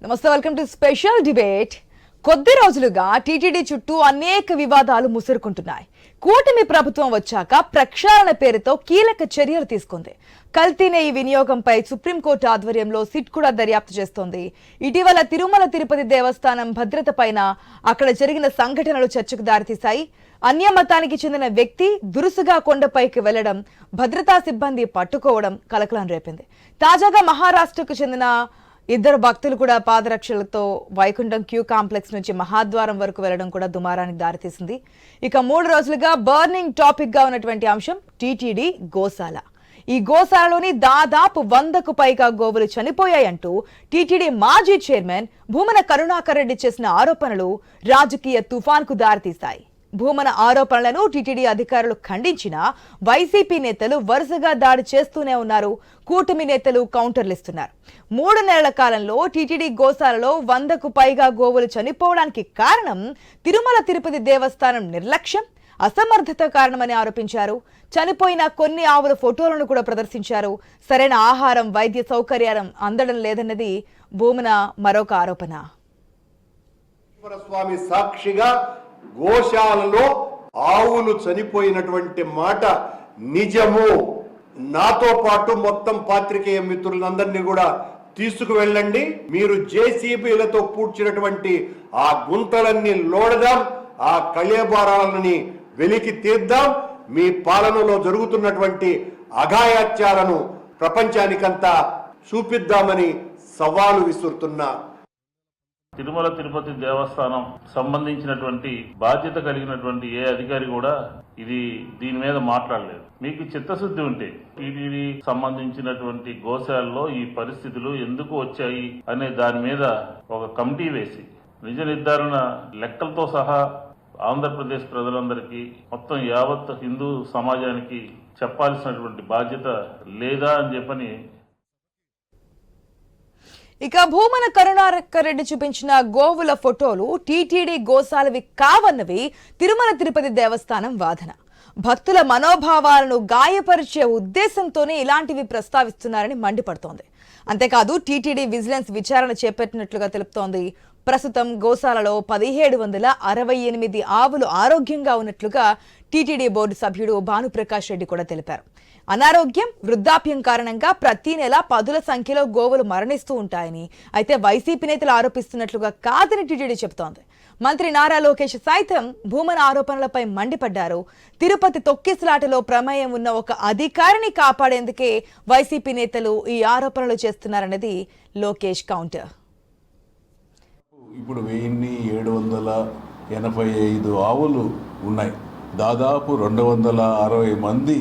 నమస్తే, welcome to special debate. కొద్ది రోజులుగా టీటీడీ చుట్టూ అనేక వివాదాలు ముసురుకుంటున్నాయి. కూటమి ప్రభుత్వం వచ్చాక ప్రక్షాళన పేరుతో కీలక చర్యలు తీసుకుంది. కల్తీ నెయ్యి వినియోగంపై సుప్రీంకోర్టు ఆధ్వర్యంలో సిట్ కూడా దర్యాప్తు చేస్తోంది. ఇటీవల తిరుమల తిరుపతి దేవస్థానం భద్రత పైన అక్కడ జరిగిన సంఘటనలు చర్చకు దారితీశాయి. అన్య మతానికి చెందిన వ్యక్తి దురుసుగా కొండపైకి వెళ్లడం, భద్రతా సిబ్బంది పట్టుకోవడం కలకలం రేపింది. తాజాగా మహారాష్ట్రకు చెందిన ఇద్దరు భక్తులు కూడా పాదరక్షలతో వైకుంఠం క్యూ కాంప్లెక్స్ నుంచి మహాద్వారం వరకు వెళ్లడం కూడా దుమారానికి దారితీసింది. ఇక 3 రోజులుగా బర్నింగ్ టాపిక్ గా ఉన్నటువంటి అంశం టీటీడీ గోశాల. ఈ గోశాలలోని దాదాపు 100కు పైగా గోవులు చనిపోయాయంటూ టీటీడీ మాజీ చైర్మన్ భూమన కరుణాకర్ రెడ్డి చేసిన ఆరోపణలు రాజకీయ తుఫాన్కు దారితీశాయి. భూమన ఆరోపణలను టీటీడీ అధికారులు ఖండించినా వైసీపీ నేతలు వరుసగా దాడి చేస్తూనే ఉన్నారు. కూటమి నేతలు కౌంటర్లిస్తున్నారు. 3 నెలల కాలంలో టీటీడీ గోశాలలో 100కు పైగా గోవులు చనిపోవడానికి కారణం తిరుమల తిరుపతి దేవస్థానం నిర్లక్ష్యం, అసమర్థత కారణమని ఆరోపించారు. చనిపోయిన కొన్ని ఆవుల ఫోటోలను కూడా ప్రదర్శించారు. సరైన ఆహారం, వైద్య సౌకర్యాలు అందడం లేదన్నది భూమన మరొక ఆరోపణ. స్వామి సాక్షిగా గోశాలలో ఆవులు చనిపోయినటువంటి మాట నిజము. నాతో పాటు మొత్తం పాత్రికేయ మిత్రులందరినీ కూడా తీసుకువెళ్ళండి. మీరు జేసీబీలతో పూడ్చినటువంటి ఆ గుంతలన్నీ లోడదాం, ఆ కళేబారాలని వెలికి తీద్దాం. మీ పాలనలో జరుగుతున్నటువంటి అఘాయాత్యాలను ప్రపంచానికంతా చూపిద్దామని సవాలు విసురుతున్నా. తిరుమల తిరుపతి దేవస్థానం సంబంధించినటువంటి బాధ్యత కలిగినటువంటి ఏ అధికారి కూడా దీని మీద మాట్లాడలేదు. మీకు చిత్తశుద్ధి ఉంటే టీటీడీ సంబంధించినటువంటి గోశాలలో ఈ పరిస్థితులు ఎందుకు వచ్చాయి అనే దాని మీద ఒక కమిటీ వేసి నిజ నిర్ధారణ లెక్కలతో సహా ఆంధ్రప్రదేశ్ ప్రజలందరికీ, మొత్తం యావత్ హిందూ సమాజానికి చెప్పాల్సినటువంటి బాధ్యత లేదా అని చెప్పని. ఇక భూమన కరుణాకర్ రెడ్డి చూపించిన గోవుల ఫోటోలు టీటీడీ గోశాలవి కావన్నవి తిరుమల తిరుపతి దేవస్థానం వాదన. భక్తుల మనోభావాలను గాయపరిచే ఉద్దేశంతోనే ఇలాంటివి ప్రస్తావిస్తున్నారని మండిపడుతోంది. అంతేకాదు టీటీడీ విజిలెన్స్ విచారణ చేపట్టినట్లుగా తెలుపుతోంది. ప్రస్తుతం గోశాలలో 1768 ఆవులు ఆరోగ్యంగా ఉన్నట్లుగా టీటీడీ బోర్డు సభ్యుడు భానుప్రకాష్ రెడ్డి కూడా తెలిపారు. అనారోగ్యం, వృద్ధాప్యం కారణంగా ప్రతి నెల 10ల సంఖ్యలో గోవులు మరణిస్తూ ఉంటాయని, అయితే వైసీపీ నేతలు ఆరోపిస్తున్నట్లుగా కాదని టీటీడీ చెబుతోంది. మంత్రి నారా లోకేష్ సైతం భూమన ఆరోపణలపై మండిపడ్డారు. తిరుపతి తొక్కిసలాటలో ప్రమేయం ఉన్న ఒక అధికారిని కాపాడేందుకే వైసీపీ నేతలు ఈ ఆరోపణలు చేస్తున్నారన్నది లోకేష్ కౌంటర్. ఇప్పుడు 1785 ఆవులు ఉన్నాయి. దాదాపు 260 మంది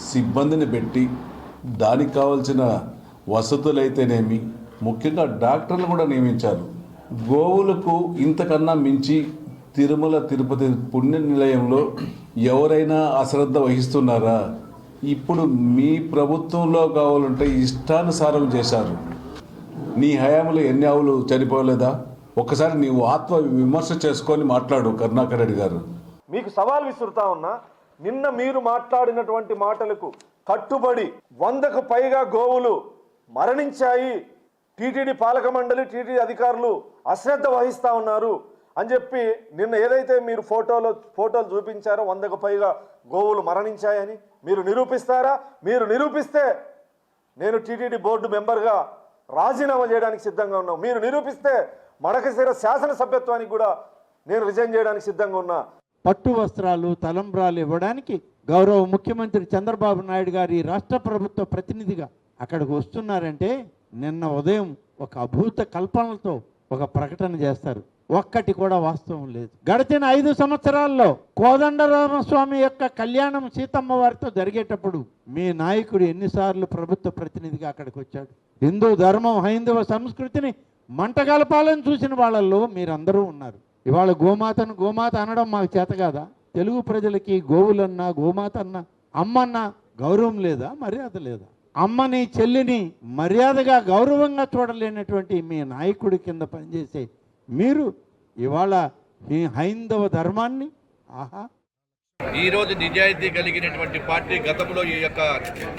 సిబ్బందిని పెట్టి దానికి కావాల్సిన వసతులైతేనేమి, ముఖ్యంగా డాక్టర్లు కూడా నియమించారు. గోవులకు ఇంతకన్నా మించి తిరుమల తిరుపతి పుణ్య నిలయంలో ఎవరైనా అశ్రద్ధ వహిస్తున్నారా? ఇప్పుడు మీ ప్రభుత్వంలో కావాలంటే ఇష్టానుసారం చేశారు. నీ హయాంలో ఎన్ని ఆవులు చనిపోలేదా? ఒక్కసారి నీవు ఆత్మ విమర్శ చేసుకొని మాట్లాడు కరుణాకర్ రెడ్డి గారు. మీకు సవాల్ విసురుతా ఉన్నా, నిన్న మీరు మాట్లాడినటువంటి మాటలకు కట్టుబడి 100కు పైగా గోవులు మరణించాయి, టీటీడీ పాలక మండలి, టీటీడీ అధికారులు అశ్రద్ధ వహిస్తా ఉన్నారు అని చెప్పి నిన్న ఏదైతే మీరు ఫోటోలు చూపించారో 100కు పైగా గోవులు మరణించాయని మీరు నిరూపిస్తారా? మీరు నిరూపిస్తే నేను టీటీడీ బోర్డు మెంబర్గా రాజీనామా చేయడానికి సిద్ధంగా ఉన్నాను. మీరు నిరూపిస్తే మడకశిర శాసనసభ్యత్వానికి కూడా నేను రిజైన్ చేయడానికి సిద్ధంగా ఉన్నా. పట్టు వస్త్రాలు, తలంబ్రాలు ఇవ్వడానికి గౌరవ ముఖ్యమంత్రి చంద్రబాబు నాయుడు గారి రాష్ట్ర ప్రభుత్వ ప్రతినిధిగా అక్కడికి వస్తున్నారంటే నిన్న ఉదయం ఒక అభూత కల్పనలతో ఒక ప్రకటన చేస్తారు. ఒక్కటి కూడా వాస్తవం లేదు. గడిచిన 5 సంవత్సరాల్లో కోదండరామస్వామి యొక్క కళ్యాణం సీతమ్మ వారితో జరిగేటప్పుడు మీ నాయకుడు ఎన్నిసార్లు ప్రభుత్వ ప్రతినిధిగా అక్కడికి వచ్చాడు? హిందూ ధర్మం, హైందవ సంస్కృతిని మంటగలపాలని చూసిన వాళ్ళల్లో మీరందరూ ఉన్నారు. ఇవాళ గోమాత అనడం మాకు చేత కాదా? తెలుగు ప్రజలకి గోవులన్నా, గోమాత అన్నా, అమ్మన్నా గౌరవం లేదా? మర్యాద లేదా? అమ్మని, చెల్లిని మర్యాదగా గౌరవంగా చూడలేనటువంటి మీ నాయకుడి కింద పనిచేసే మీరు ఇవాళ మీ హైందవ ధర్మాన్ని ఈరోజు నిజాయితీ కలిగినటువంటి పార్టీ గతంలో ఈ యొక్క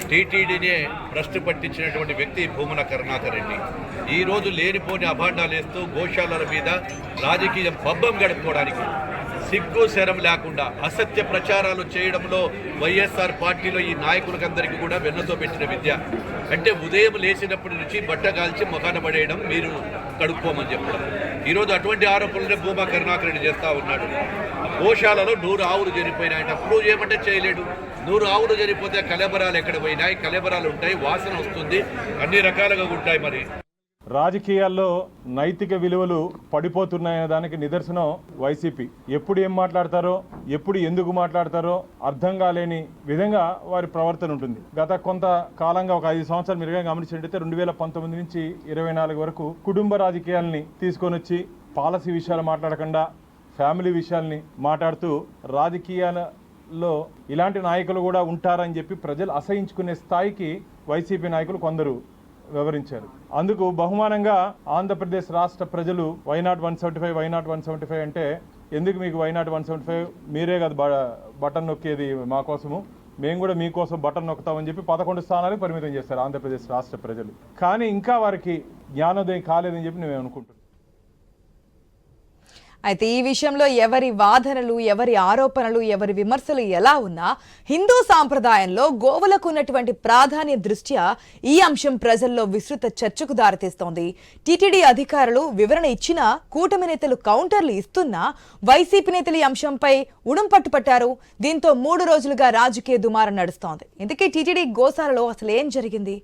టీటీడీనే భ్రష్టు పట్టించినటువంటి వ్యక్తి భూమన కరుణాకర్ రెడ్డి ఈరోజు లేనిపోని అభాండాలు వేస్తూ గోశాలల మీద రాజకీయ పబ్బం గడుపుకోవడానికి సిగ్గు శరం లేకుండా అసత్య ప్రచారాలు చేయడంలో వైఎస్ఆర్ పార్టీలో ఈ నాయకులకందరికీ కూడా వెన్నతో పెట్టిన విద్య. అంటే ఉదయం లేచినప్పటి నుంచి బట్ట కాల్చి మొఖాన పడేయడం, మీరు కడుక్కోమని చెప్పడం. ఈరోజు అటువంటి ఆరోపణలనే భూమా కరుణాకర్ రెడ్డి చేస్తూ ఉన్నాడు. గోశాలలో 100 ఆవులు చనిపోయినాయి, అప్పుడు ఏమంటే చేయలేడు. 100 ఆవులు చనిపోతే కలెబరాలు ఎక్కడ పోయినాయి, కలెబరాలు ఉంటాయి, వాసన వస్తుంది, అన్ని రకాలుగా ఉంటాయి. మరి రాజకీయాల్లో నైతిక విలువలు పడిపోతున్నాయనే దానికి నిదర్శనం వైసీపీ. ఎప్పుడు ఏం మాట్లాడతారో, ఎప్పుడు ఎందుకు మాట్లాడతారో అర్థం కాలేని విధంగా వారి ప్రవర్తన ఉంటుంది. గత కొంత కాలంగా ఒక 5 సంవత్సరాలు మీరు గమనించినట్టయితే 2019 నుంచి 24 వరకు కుటుంబ రాజకీయాల్ని తీసుకొని వచ్చి పాలసీ విషయాలు మాట్లాడకుండా ఫ్యామిలీ విషయాల్ని మాట్లాడుతూ రాజకీయాలలో ఇలాంటి నాయకులు కూడా ఉంటారని చెప్పి ప్రజలు అసహించుకునే స్థాయికి వైసీపీ నాయకులు కొందరు వివరించారు. అందుకు బహుమానంగా ఆంధ్రప్రదేశ్ రాష్ట్ర ప్రజలు వైనాట్ 175 అంటే ఎందుకు మీకు వైనాట్ 175, మీరే కదా బటన్ నొక్కేది మా కోసము, మేము కూడా మీకోసం బటన్ నొక్కుతామని చెప్పి 11 స్థానాలకు పరిమితం చేస్తారు ఆంధ్రప్రదేశ్ రాష్ట్ర ప్రజలు. కానీ ఇంకా వారికి జ్ఞానోదయం కాలేదని చెప్పి మేము అనుకుంటున్నాం. అయితే ఈ విషయంలో ఎవరి వాదనలు, ఎవరి ఆరోపణలు, ఎవరి విమర్శలు ఎలా ఉన్నా హిందూ సాంప్రదాయంలో గోవులకు ఉన్నటువంటి ప్రాధాన్య దృష్ట్యా ఈ అంశం ప్రజల్లో విస్తృత చర్చకు దారితీస్తోంది. టీటీడీ అధికారులు వివరణ ఇచ్చినా, కూటమి నేతలు కౌంటర్లు ఇస్తున్నా వైసీపీ నేతలు ఈ అంశంపై ఉడుం పట్టుపట్టారు. దీంతో 3 రోజులుగా రాజకీయ దుమారం నడుస్తోంది. ఇందుకే టీటీడీ గోశాలలో అసలు ఏం జరిగింది,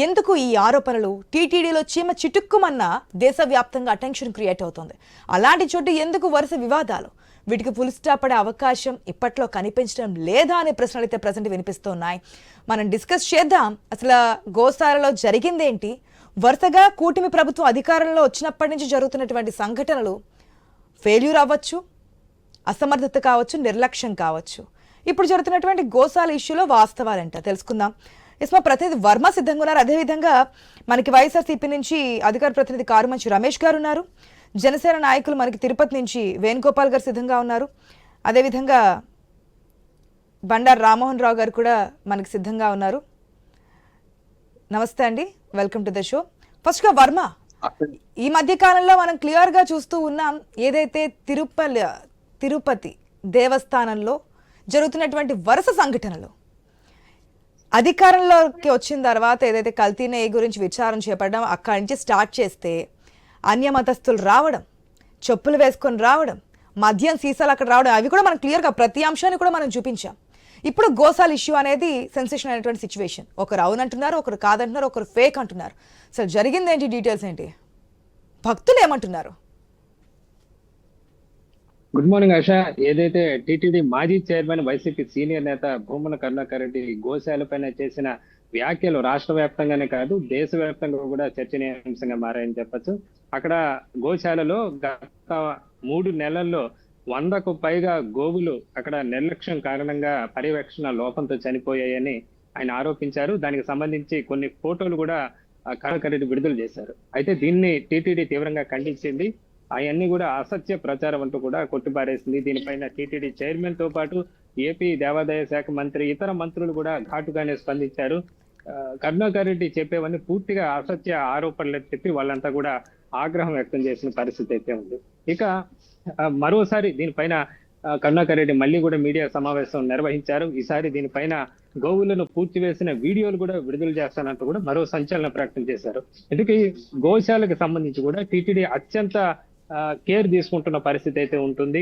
ఎందుకు ఈ ఆరోపణలు, టీటీడీలో చీమ చిటుక్కుమన్నా దేశవ్యాప్తంగా అటెన్షన్ క్రియేట్ అవుతోంది. అలాంటి చోటు ఎందుకు వరుస వివాదాలు, వీటికి ఫుల్ స్టాప్ పడే అవకాశం ఇప్పట్లో కనిపించడం లేదా అనే ప్రశ్నలు అయితే ప్రజెంట్ వినిపిస్తున్నాయి. మనం డిస్కస్ చేద్దాం. అసలు గోశాలలో జరిగిందేంటి, వరుసగా కూటమి ప్రభుత్వం అధికారంలో వచ్చినప్పటి నుంచి జరుగుతున్నటువంటి సంఘటనలు ఫెయిల్యూర్ అవ్వచ్చు, అసమర్థత కావచ్చు, నిర్లక్ష్యం కావచ్చు. ఇప్పుడు జరుగుతున్నటువంటి గోశాల ఇష్యూలో వాస్తవాలేంటో తెలుసుకుందాం. మా ప్రతినిధి వర్మ సిద్ధంగా ఉన్నారు. అదేవిధంగా మనకి వైఎస్ఆర్సీపీ నుంచి అధికార ప్రతినిధి కారుమంచి రమేష్ గారు ఉన్నారు. జనసేన నాయకులు మనకి తిరుపతి నుంచి వేణుగోపాల్ గారు సిద్ధంగా ఉన్నారు. అదేవిధంగా బండారు రామ్మోహన్ రావు గారు కూడా మనకి సిద్ధంగా ఉన్నారు. నమస్తే అండి, వెల్కమ్ టు ద షో. ఫస్ట్గా వర్మ, ఈ మధ్య కాలంలో మనం క్లియర్గా చూస్తూ ఉన్నాం, ఏదైతే తిరుపతి దేవస్థానంలో జరుగుతున్నటువంటి వరుస సంఘటనలు, అధికారంలోకి వచ్చిన తర్వాత ఏదైతే కల్తీ నెయ్యి గురించి విచారణ చేపట్టడం, అక్కడి నుంచి స్టార్ట్ చేస్తే అన్యమతస్తులు రావడం, చెప్పులు వేసుకొని రావడం, మద్యం సీసాలు అక్కడ రావడం, అవి కూడా మనం క్లియర్గా ప్రతి అంశాన్ని కూడా మనం చూపించాం. ఇప్పుడు గోశాల ఇష్యూ అనేది సెన్సేషన్ అయినటువంటి సిచ్యువేషన్. ఒకరు అవునంటున్నారు, ఒకరు కాదంటున్నారు, ఒకరు ఫేక్ అంటున్నారు. అసలు జరిగింది ఏంటి, డీటెయిల్స్ ఏంటి, భక్తులు ఏమంటున్నారు? గుడ్ మార్నింగ్ ఆశ. ఏదైతే టీటీడీ మాజీ చైర్మన్ వైసీపీ సీనియర్ నేత భూమన కరుణాకర్ రెడ్డి గోశాల పైన చేసిన వ్యాఖ్యలు రాష్ట్ర వ్యాప్తంగానే కాదు దేశవ్యాప్తంగా కూడా చర్చనీయాంశంగా మారాయని చెప్పొచ్చు. అక్కడ గోశాలలో గత 3 నెలల్లో 100కు పైగా గోవులు అక్కడ నిర్లక్ష్యం కారణంగా పర్యవేక్షణ లోపంతో చనిపోయాయని ఆయన ఆరోపించారు. దానికి సంబంధించి కొన్ని ఫోటోలు కూడా కరుణాకర్ రెడ్డి విడుదల చేశారు. అయితే దీన్ని టీటీడీ తీవ్రంగా ఖండించింది. అవన్నీ కూడా అసత్య ప్రచారం అంటూ కూడా కొట్టిపారేసింది. దీనిపైన టీటీడీ చైర్మన్ తో పాటు ఏపీ దేవాదాయ శాఖ మంత్రి, ఇతర మంత్రులు కూడా ఘాటుగానే స్పందించారు. కరుణాకర్ రెడ్డి చెప్పేవన్నీ పూర్తిగా అసత్య ఆరోపణలు చెప్పి వాళ్ళంతా కూడా ఆగ్రహం వ్యక్తం చేసిన పరిస్థితి అయితే ఉంది. ఇక మరోసారి దీనిపైన కరుణాకర్ రెడ్డి మళ్ళీ కూడా మీడియా సమావేశం నిర్వహించారు. ఈసారి దీనిపైన గోవులను పూడ్చివేసిన వీడియోలు కూడా విడుదల చేస్తానంటూ కూడా మరో సంచలన ప్రకటన చేశారు. ఎందుకు గోశాలకు సంబంధించి కూడా టీటీడీ అత్యంత కేర్ తీసుకుంటున్న పరిస్థితి అయితే ఉంటుంది.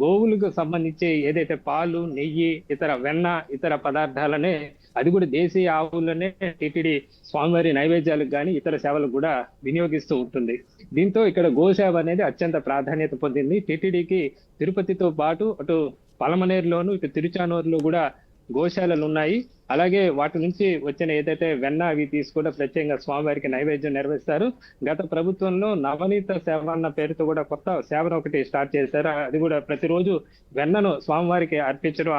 గోవులకు సంబంధించి ఏదైతే పాలు, నెయ్యి, ఇతర వెన్న, ఇతర పదార్థాలనే, అది కూడా దేశీయ ఆవులనే టీటీడీ స్వామివారి నైవేద్యాలకు కానీ ఇతర సేవలకు కూడా వినియోగిస్తూ ఉంటుంది. దీంతో ఇక్కడ గోసేవ అనేది అత్యంత ప్రాధాన్యత పొందింది. టీటీడీకి తిరుపతితో పాటు అటు పలమనేరులోను, ఇటు తిరుచానూరులో కూడా గోశాలలు ఉన్నాయి. అలాగే వాటి నుంచి వచ్చిన ఏదైతే వెన్న అవి తీసుకుంటే ప్రత్యేకంగా స్వామివారికి నైవేద్యం నిర్వహిస్తారు. గత ప్రభుత్వంలో నవనీత సేవ అన్న పేరుతో కూడా కొత్త సేవను ఒకటి స్టార్ట్ చేశారు. అది కూడా ప్రతిరోజు వెన్నను స్వామివారికి అర్పించడం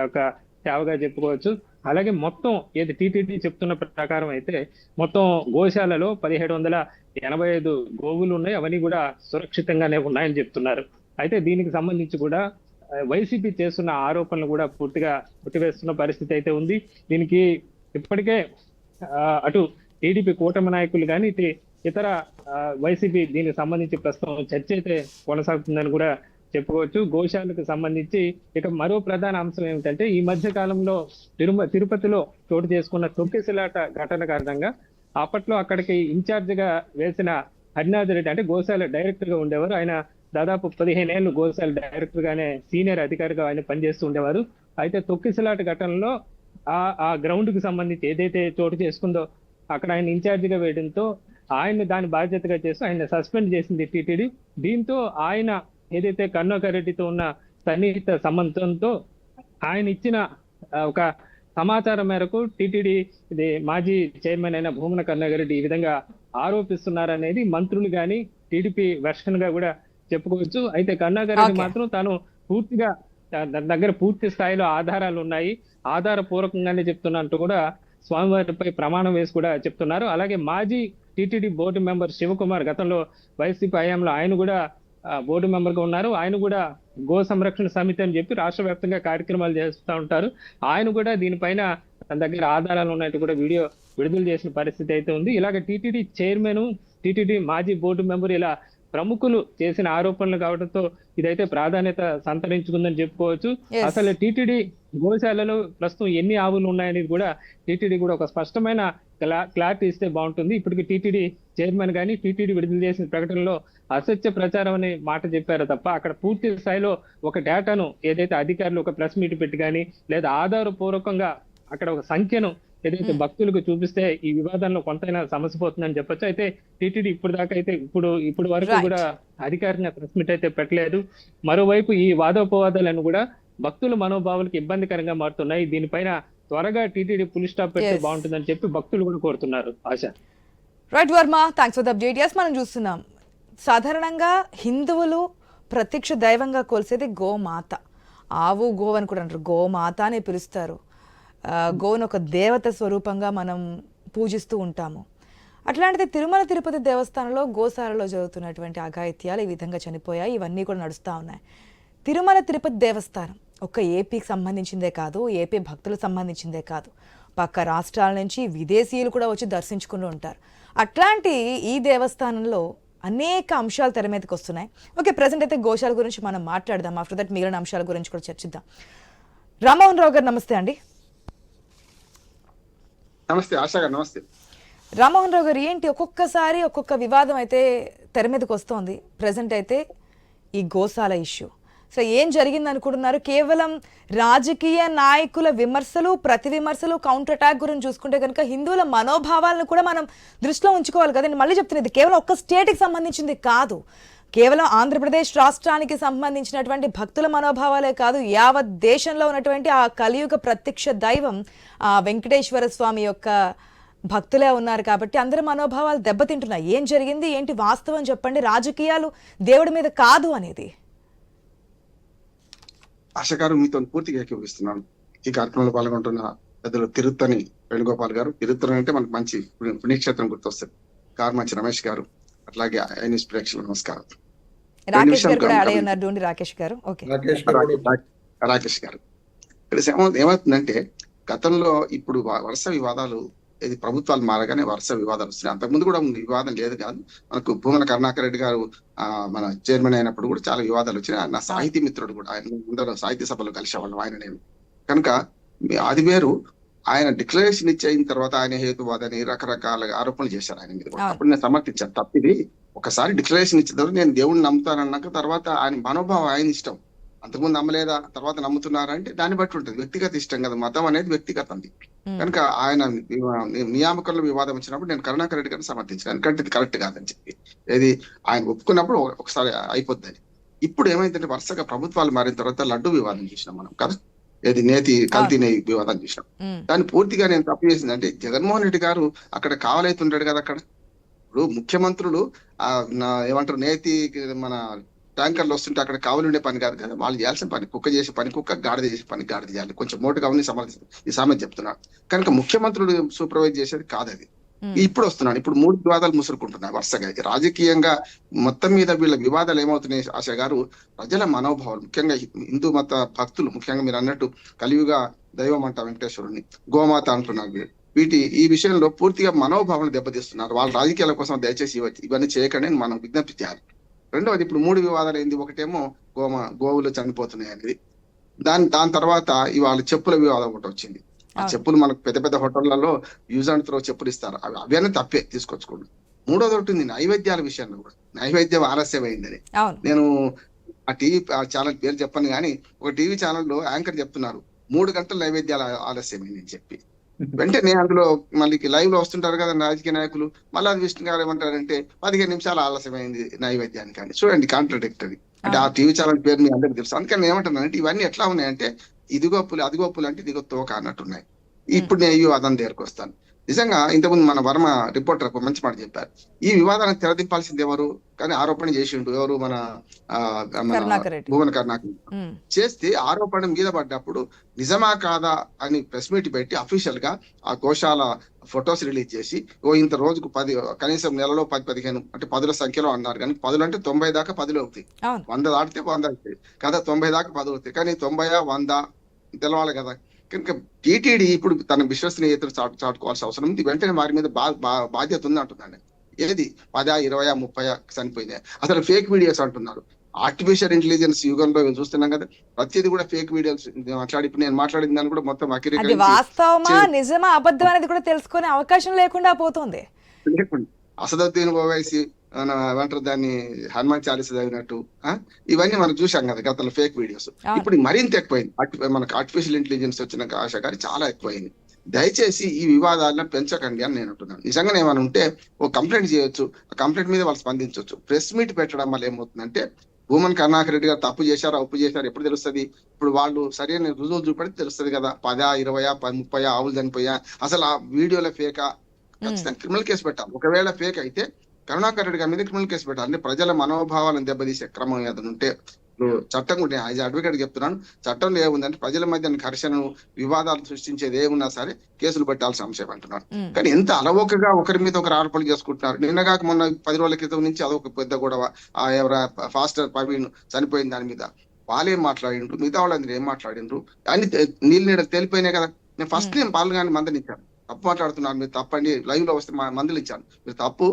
ఒక సేవగా చెప్పుకోవచ్చు. అలాగే మొత్తం ఏది టీటీడీ చెప్తున్న ప్రకారం అయితే మొత్తం గోశాలలో 1785 గోవులు ఉన్నాయి. అవన్నీ కూడా సురక్షితంగానే ఉన్నాయని చెప్తున్నారు. అయితే దీనికి సంబంధించి కూడా వైసీపీ చేస్తున్న ఆరోపణలు కూడా పూర్తిగా కొట్టివేస్తున్న పరిస్థితి అయితే ఉంది. దీనికి ఇప్పటికే అటు టీడీపీ కూటమి నాయకులు కానీ ఇతర వైసీపీ దీనికి సంబంధించి ప్రస్తుతం చర్చ అయితే కొనసాగుతుందని కూడా చెప్పుకోవచ్చు. గోశాలకు సంబంధించి ఇక మరో ప్రధాన అంశం ఏమిటంటే ఈ మధ్య కాలంలో తిరుపతిలో చోటు చేసుకున్న తొక్కిసలాట ఘటన కారణంగా అప్పట్లో అక్కడికి ఇన్ఛార్జ్ గా వేసిన హరినాథ్ రెడ్డి అంటే గోశాల డైరెక్టర్ గా ఉండేవారు. ఆయన దాదాపు 15 ఏళ్ళు గోశాల డైరెక్టర్ గానే సీనియర్ అధికారిగా ఆయన పనిచేస్తూ ఉండేవారు. అయితే తొక్కిసలాట ఘటనలో ఆ గ్రౌండ్ కి సంబంధించి ఏదైతే చోటు చేసుకుందో అక్కడ ఆయన ఇన్ఛార్జ్ గా వేయడంతో ఆయన దాని బాధ్యతగా చేస్తూ ఆయన సస్పెండ్ చేసింది టీటీడీ. దీంతో ఆయన ఏదైతే కరుణాకర్ రెడ్డితో ఉన్న సన్నిహిత సంబంధంతో ఆయన ఇచ్చిన ఒక సమాచారం మేరకు టీటీడీ ఇది మాజీ చైర్మన్ అయిన భూమన కరుణాకర్ రెడ్డి ఈ విధంగా ఆరోపిస్తున్నారనేది మంత్రులు కానీ టీడీపీ వెర్షన్ గా కూడా చెప్పుకోవచ్చు. అయితే కరుణాకర్ రెడ్డి మాత్రం తాను పూర్తిగా దగ్గర పూర్తి స్థాయిలో ఆధారాలు ఉన్నాయి, ఆధారపూర్వకంగానే చెప్తున్నట్టు కూడా స్వామివారిపై ప్రమాణం వేసి కూడా చెప్తున్నారు. అలాగే మాజీ టీటీడీ బోర్డు మెంబర్ శివకుమార్ గతంలో వైసీపీ హయాంలో ఆయన కూడా బోర్డు మెంబర్ గా ఉన్నారు. ఆయన కూడా గో సంరక్షణ సమితి అని చెప్పి రాష్ట్ర వ్యాప్తంగా కార్యక్రమాలు చేస్తూ ఉంటారు. ఆయన కూడా దీనిపైన తన దగ్గర ఆధారాలు ఉన్నట్టు కూడా వీడియో విడుదల చేసిన పరిస్థితి అయితే ఉంది. ఇలాగ టీటీడీ చైర్మన్, టీటీడీ మాజీ బోర్డు మెంబర్ ఇలా ప్రముఖులు చేసిన ఆరోపణలు కావడంతో ఇదైతే ప్రాధాన్యత సంతరించుకుందని చెప్పుకోవచ్చు. అసలు టీటీడీ గోశాలలో ప్రస్తుతం ఎన్ని ఆవులు ఉన్నాయనేది కూడా టీటీడీ కూడా ఒక స్పష్టమైన క్లారిటీ ఇస్తే బాగుంటుంది. ఇప్పటికి టీటీడీ చైర్మన్ కానీ టీటీడీ విడుదల చేసిన ప్రకటనలో అసత్య ప్రచారం అనే మాట చెప్పారు తప్ప అక్కడ పూర్తి స్థాయిలో ఒక డేటాను ఏదైతే అధికారులు ఒక ప్రెస్ మీట్ పెట్టి కానీ లేదా ఆధారపూర్వకంగా అక్కడ ఒక సంఖ్యను ఏదైతే భక్తులకు చూపిస్తే ఈ వివాదంలో కొంతైనా సమస్య పోతుందని చెప్పొచ్చు. అయితే టీటీడీ ఇప్పుడు వరకు కూడా అధికారిక ప్రెస్ మీట్ అయితే పెట్టలేదు. మరోవైపు ఈ వాదోపవాదాలను కూడా భక్తుల మనోభావాలకు ఇబ్బందికరంగా మారుతున్నాయి. దీనిపైన త్వరగా టీటీడీ ఫుల్ స్టాప్ పెడితే బాగుంటుందని చెప్పి భక్తులు కూడా కోరుతున్నారు. ఆశ. Right Varma, thanks for the update. yes, మనం చూస్తున్నాం సాధారణంగా హిందువులు ప్రత్యక్ష దైవంగా కొలిసేది గోమాత. ఆవు గో అని కూడా అంటారు, గోమాత అనే పిలుస్తారు. గోను ఒక దేవత స్వరూపంగా మనం పూజిస్తూ ఉంటాము. అట్లాంటిది తిరుమల తిరుపతి దేవస్థానంలో గోశాలలో జరుగుతున్నటువంటి అఘాయిత్యాలు ఈ విధంగా చనిపోయాయి. ఇవన్నీ కూడా నడుస్తూ ఉన్నాయి. తిరుమల తిరుపతి దేవస్థానం ఒక్క ఏపీకి సంబంధించిందే కాదు, ఏపీ భక్తులకు సంబంధించిందే కాదు, పక్క రాష్ట్రాల నుంచి విదేశీయులు కూడా వచ్చి దర్శించుకుంటూ ఉంటారు. అట్లాంటి ఈ దేవస్థానంలో అనేక అంశాలు తెర మీదకి వస్తున్నాయి. ఓకే, ప్రజెంట్ అయితే గోశాల గురించి మనం మాట్లాడదాం. ఆఫ్టర్ దట్ మిగిలిన అంశాల గురించి కూడా చర్చిద్దాం. రామ్మోహన్ రావు గారు నమస్తే అండి. నమస్తే ఆశా గారు. నమస్తే రామ్మోహన్ రావు గారు. ఏంటి ఒక్కొక్కసారి ఒక్కొక్క వివాదం అయితే తెర మీదకి వస్తోంది. ప్రజెంట్ అయితే ఈ గోశాల ఇష్యూ. సో ఏం జరిగింది అనుకుంటున్నారు? కేవలం రాజకీయ నాయకుల విమర్శలు, ప్రతి విమర్శలు, కౌంటర్ అటాక్ గురించి చూసుకుంటే కనుక హిందువుల మనోభావాలను కూడా మనం దృష్టిలో ఉంచుకోవాలి కదా. నేను మళ్ళీ చెప్తున్నది కేవలం ఒక్క స్టేట్కి సంబంధించింది కాదు, కేవలం ఆంధ్రప్రదేశ్ రాష్ట్రానికి సంబంధించినటువంటి భక్తుల మనోభావాలే కాదు, యావత్ దేశంలో ఉన్నటువంటి ఆ కలియుగ ప్రత్యక్ష దైవం ఆ వెంకటేశ్వర స్వామి యొక్క భక్తులే ఉన్నారు కాబట్టి అందరి మనోభావాలు దెబ్బతింటున్నాయి. ఏం జరిగింది, ఏంటి వాస్తవం చెప్పండి. రాజకీయాలు దేవుడి మీద కాదు అనేది. ఆశ గారు, మీతో పూర్తిగా ఏకీభవిస్తున్నాను. ఈ కార్యక్రమంలో పాల్గొంటున్న పెద్దలు తిరుత్తని వేణుగోపాల్ గారు. తిరుత్తని అంటే మనకు మంచి పుణ్యక్షేత్రం గుర్తొస్తుంది. కార్మంచి రమేష్ గారు, అట్లాగే ఐన్యూస్ ప్రేక్షకులు నమస్కారం. రాకేష్ గారు కూడా అడే ఉన్నారు. రాకేష్ గారు. ఓకే, రాకేష్ గారు. ఇక్కడ ఏమవుతుందంటే గతంలో ఇప్పుడు వరుస వివాదాలు, ఇది ప్రభుత్వాలు మారగానే వరుస వివాదాలు వస్తున్నాయి. అంతకుముందు కూడా వివాదం లేదు కాదు. మనకు భూమన కరుణాకర్ రెడ్డి గారు మన చైర్మన్ అయినప్పుడు కూడా చాలా వివాదాలు వచ్చినాయి. నా సాహితీ మిత్రుడు కూడా, ఆయన ముందర సాహిత్య సభలో కలిసేవాళ్ళం ఆయన నేను. కనుక అది వేరు. ఆయన డిక్లరేషన్ ఇచ్చిన తర్వాత ఆయన హేతువాదని రకరకాల ఆరోపణలు చేశారు ఆయన మీద. అప్పుడు నేను సమర్థించాను. తప్పిది. ఒకసారి డిక్లరేషన్ ఇచ్చిన తర్వాత నేను దేవుడిని నమ్ముతానన్నాక తర్వాత ఆయన మనోభావం ఆయన ఇష్టం. అంతకుముందు నమ్మలేదా, తర్వాత నమ్ముతున్నారంటే దాన్ని బట్టి ఉంటుంది. వ్యక్తిగత ఇష్టం కదా, మతం అనేది వ్యక్తిగతంది. కనుక ఆయన నియామకంలో వివాదం వచ్చినప్పుడు నేను కరుణాకర్ రెడ్డి గారిని సమర్థించాను. ఎందుకంటే ఇది కరెక్ట్ కాదని చెప్పి. ఏది ఆయన ఒప్పుకున్నప్పుడు ఒకసారి అయిపోద్దని. ఇప్పుడు ఏమైందంటే వరుసగా ప్రభుత్వాలు మారిన తర్వాత లడ్డు వివాదం చూసినాం మనం కదా. ఏది నేతి కల్తీ నెయ్యి వివాదం చూసినాం. దాన్ని పూర్తిగా నేను తప్పు చేసిందంటే జగన్మోహన్ రెడ్డి గారు అక్కడ కావాలైతుంటాడు కదా. అక్కడ ఇప్పుడు ముఖ్యమంత్రులు ఏమంటారు, నేతి మన ట్యాంకర్లు వస్తుంటే అక్కడ కావలి ఉండే పని కాదు కదా. వాళ్ళు చేయాల్సిన పని కుక్క చేసే పని కుక్క, గాడిద చేసే పని గాడిద చేయాలి. కొంచెం మోటుగా ఉంది ఈ సామెత చెప్తున్నారు. కనుక ముఖ్యమంత్రులు సూపర్వైజ్ చేసేది కాదు అది. ఇప్పుడు వస్తున్నాను. ఇప్పుడు 3 వివాదాలు ముసురుకుంటున్నాయి వరుసగా. రాజకీయంగా మొత్తం మీద వీళ్ళ వివాదాలు ఏమవుతున్నాయి ఆశ గారు, ప్రజల మనోభావాలు, ముఖ్యంగా హిందూ మత భక్తులు, ముఖ్యంగా మీరు అన్నట్టు కలియుగ దైవం అంట వెంకటేశ్వరుని, గోమాత అంటున్నారు. ఈ విషయంలో పూర్తిగా మనోభావాలను దెబ్బతీస్తున్నారు. వాళ్ళ రాజకీయాల కోసం దయచేసి ఇవన్నీ చేయకండి అని మనం విజ్ఞప్తి చేయాలి. రెండవది, ఇప్పుడు 3 వివాదాలు ఏంది? ఒకటేమో గోవులు చనిపోతున్నాయి అనేది, దాని తర్వాత ఇవాళ చెప్పుల వివాదం ఒకటి వచ్చింది. ఆ చెప్పులు మనకు పెద్ద పెద్ద హోటళ్లలో యూజ్ అండ్ త్రో చెప్పులు ఇస్తారు, అవన్నీ తప్పే తీసుకొచ్చుకోండి. మూడోది ఒకటి ఉంది నైవేద్యాల విషయంలో కూడా, నైవేద్యం ఆలస్యమైందని. నేను ఆ టీవీ ఛానల్ పేరు చెప్పను కానీ ఒక టీవీ ఛానల్లో యాంకర్ చెప్తున్నారు 3 గంటల నైవేద్యాలు ఆలస్యమైంది అని చెప్పి. వెంటనే అందులో మళ్ళీ లైవ్ లో వస్తుంటారు కదా రాజకీయ నాయకులు, మళ్ళీ విష్ణు గారు ఏమంటారంటే 15 నిమిషాలు ఆలస్యమైంది నైవేద్యానికి అని. చూడండి, కాంట్రడిక్టరీ. అంటే ఆ టీవీ ఛానల్ పేరు మీ అందరికి తెలుసు. అందుకని నేను ఏమంటున్నానంటే ఇవన్నీ ఎట్లా ఉన్నాయంటే ఇదిగో పులి అదిగో పులి అంటే ఇదిగో తోక అన్నట్టున్నాయి. ఇప్పుడు నేను అయ్యో అదని దగ్గరకు వస్తాను. నిజంగా ఇంతకుముందు మన వర్మ రిపోర్టర్ ఒక మంచి మాట చెప్పారు. ఈ వివాదాన్ని తెరదింపాల్సింది ఎవరు? కానీ ఆరోపణ చేసిండు ఎవరు? మన భువన కరుణాకర్ చేస్తే ఆరోపణ మీద పడ్డప్పుడు నిజమా కాదా అని ప్రెస్ మీట్ పెట్టి అఫీషియల్ గా ఆ గోశాల ఫొటోస్ రిలీజ్ చేసి ఇంత రోజుకు 10 కనీసం నెలలో 10-15 అంటే 10ల సంఖ్యలో అన్నారు. కానీ 10 అంటే 90 దాకా 10 అవుతాయి, 100 దాటితే 100 అవుతాయి కదా, 90 దాకా 10 అవుతాయి. కానీ 90, 100 తెలవాలి కదా. కనుక టీటీడీ ఇప్పుడు తన విశ్వసనీయతను చాటుకోవాల్సిన అవసరం ఉంది. వెంటనే వారి మీద బాధ్యత ఉంది అంటున్నాను. ఏది 10, 20, 30 చనిపోయినాయి. అసలు ఫేక్ వీడియోస్ అంటున్నారు. ఆర్టిఫిషియల్ ఇంటెలిజెన్స్ యుగంలో చూస్తున్నాం కదా, ప్రతిదీ కూడా ఫేక్ వీడియోస్ మాట్లాడి, ఇప్పుడు నేను మాట్లాడిన దాన్ని కూడా మొత్తం వాస్తవమా నిజమా అబద్ధం అనేది కూడా తెలుసుకునే అవకాశం లేకుండా పోతుంది. అసదుద్దీన్ ఓవైసీ ఏమంటారు దాన్ని, హనుమాన్ చాలీస చదివినట్టు ఇవన్నీ మనం చూసాం కదా గతంలో ఫేక్ వీడియోస్. ఇప్పుడు మరింత ఎక్కువైంది. మనకు ఆర్టిఫిషియల్ ఇంటెలిజెన్స్ వచ్చినాక ఆశ గారి చాలా ఎక్కువైంది. దయచేసి ఈ వివాదాలను పెంచకండి అని నేను అంటున్నాను. నిజంగానే ఏమైనా ఉంటే ఓ కంప్లైంట్ చేయొచ్చు, ఆ కంప్లైంట్ మీద వాళ్ళు స్పందించవచ్చు. ప్రెస్ మీట్ పెట్టడం వల్ల ఏమవుతుందంటే భూమన్ కరుణాకర్ రెడ్డి గారు తప్పు చేశారా ఒప్పు చేశారు ఎప్పుడు తెలుస్తుంది? ఇప్పుడు వాళ్ళు సరైన రుజువులు చూపెడితే తెలుస్తుంది కదా. 10, 20, 30 ఆవులు చనిపోయా, అసలు ఆ వీడియోలో ఫేకా, ఖచ్చితంగా క్రిమినల్ కేసు పెట్టాలి. ఒకవేళ ఫేక్ అయితే కరుణాకర్ రెడ్డి గారి మీద క్రిమినల్ కేసు పెట్టాలి. అంటే ప్రజల మనోభావాలను దెబ్బతీసే క్రమం ఏదైనా ఉంటే చట్టం కూడా, యాజ్ అడ్వకేట్ చెప్తున్నాను, చట్టంలో ఏముందంటే ప్రజల మధ్య ఘర్షణను వివాదాలు సృష్టించేది ఏమున్నా సరే కేసులు పెట్టాల్సిన అంశం అంటున్నాను. కానీ ఎంత అలవోకగా ఒకరి మీద ఒకరు ఆరోపణలు చేసుకుంటున్నారు. నిన్నగాక మొన్న 10 రోజుల క్రితం నుంచి అదొక పెద్ద గొడవ. ఎవరు ఫాస్టర్ ప్రవీణ్ చనిపోయిన దాని మీద వాళ్ళేం మాట్లాడిండ్రు, మిగతా వాళ్ళందరూ ఏం మాట్లాడిండ్రు అని నీళ్ళు నీడలు తెలిపోయినాయి కదా. నేను ఫస్ట్ నేను పాల్గొని మందులు ఇచ్చాను, తప్పు మాట్లాడుతున్నాను మీరు తప్పండి, లైవ్ లో వస్తే మందులు ఇచ్చాను, మీరు తప్పు,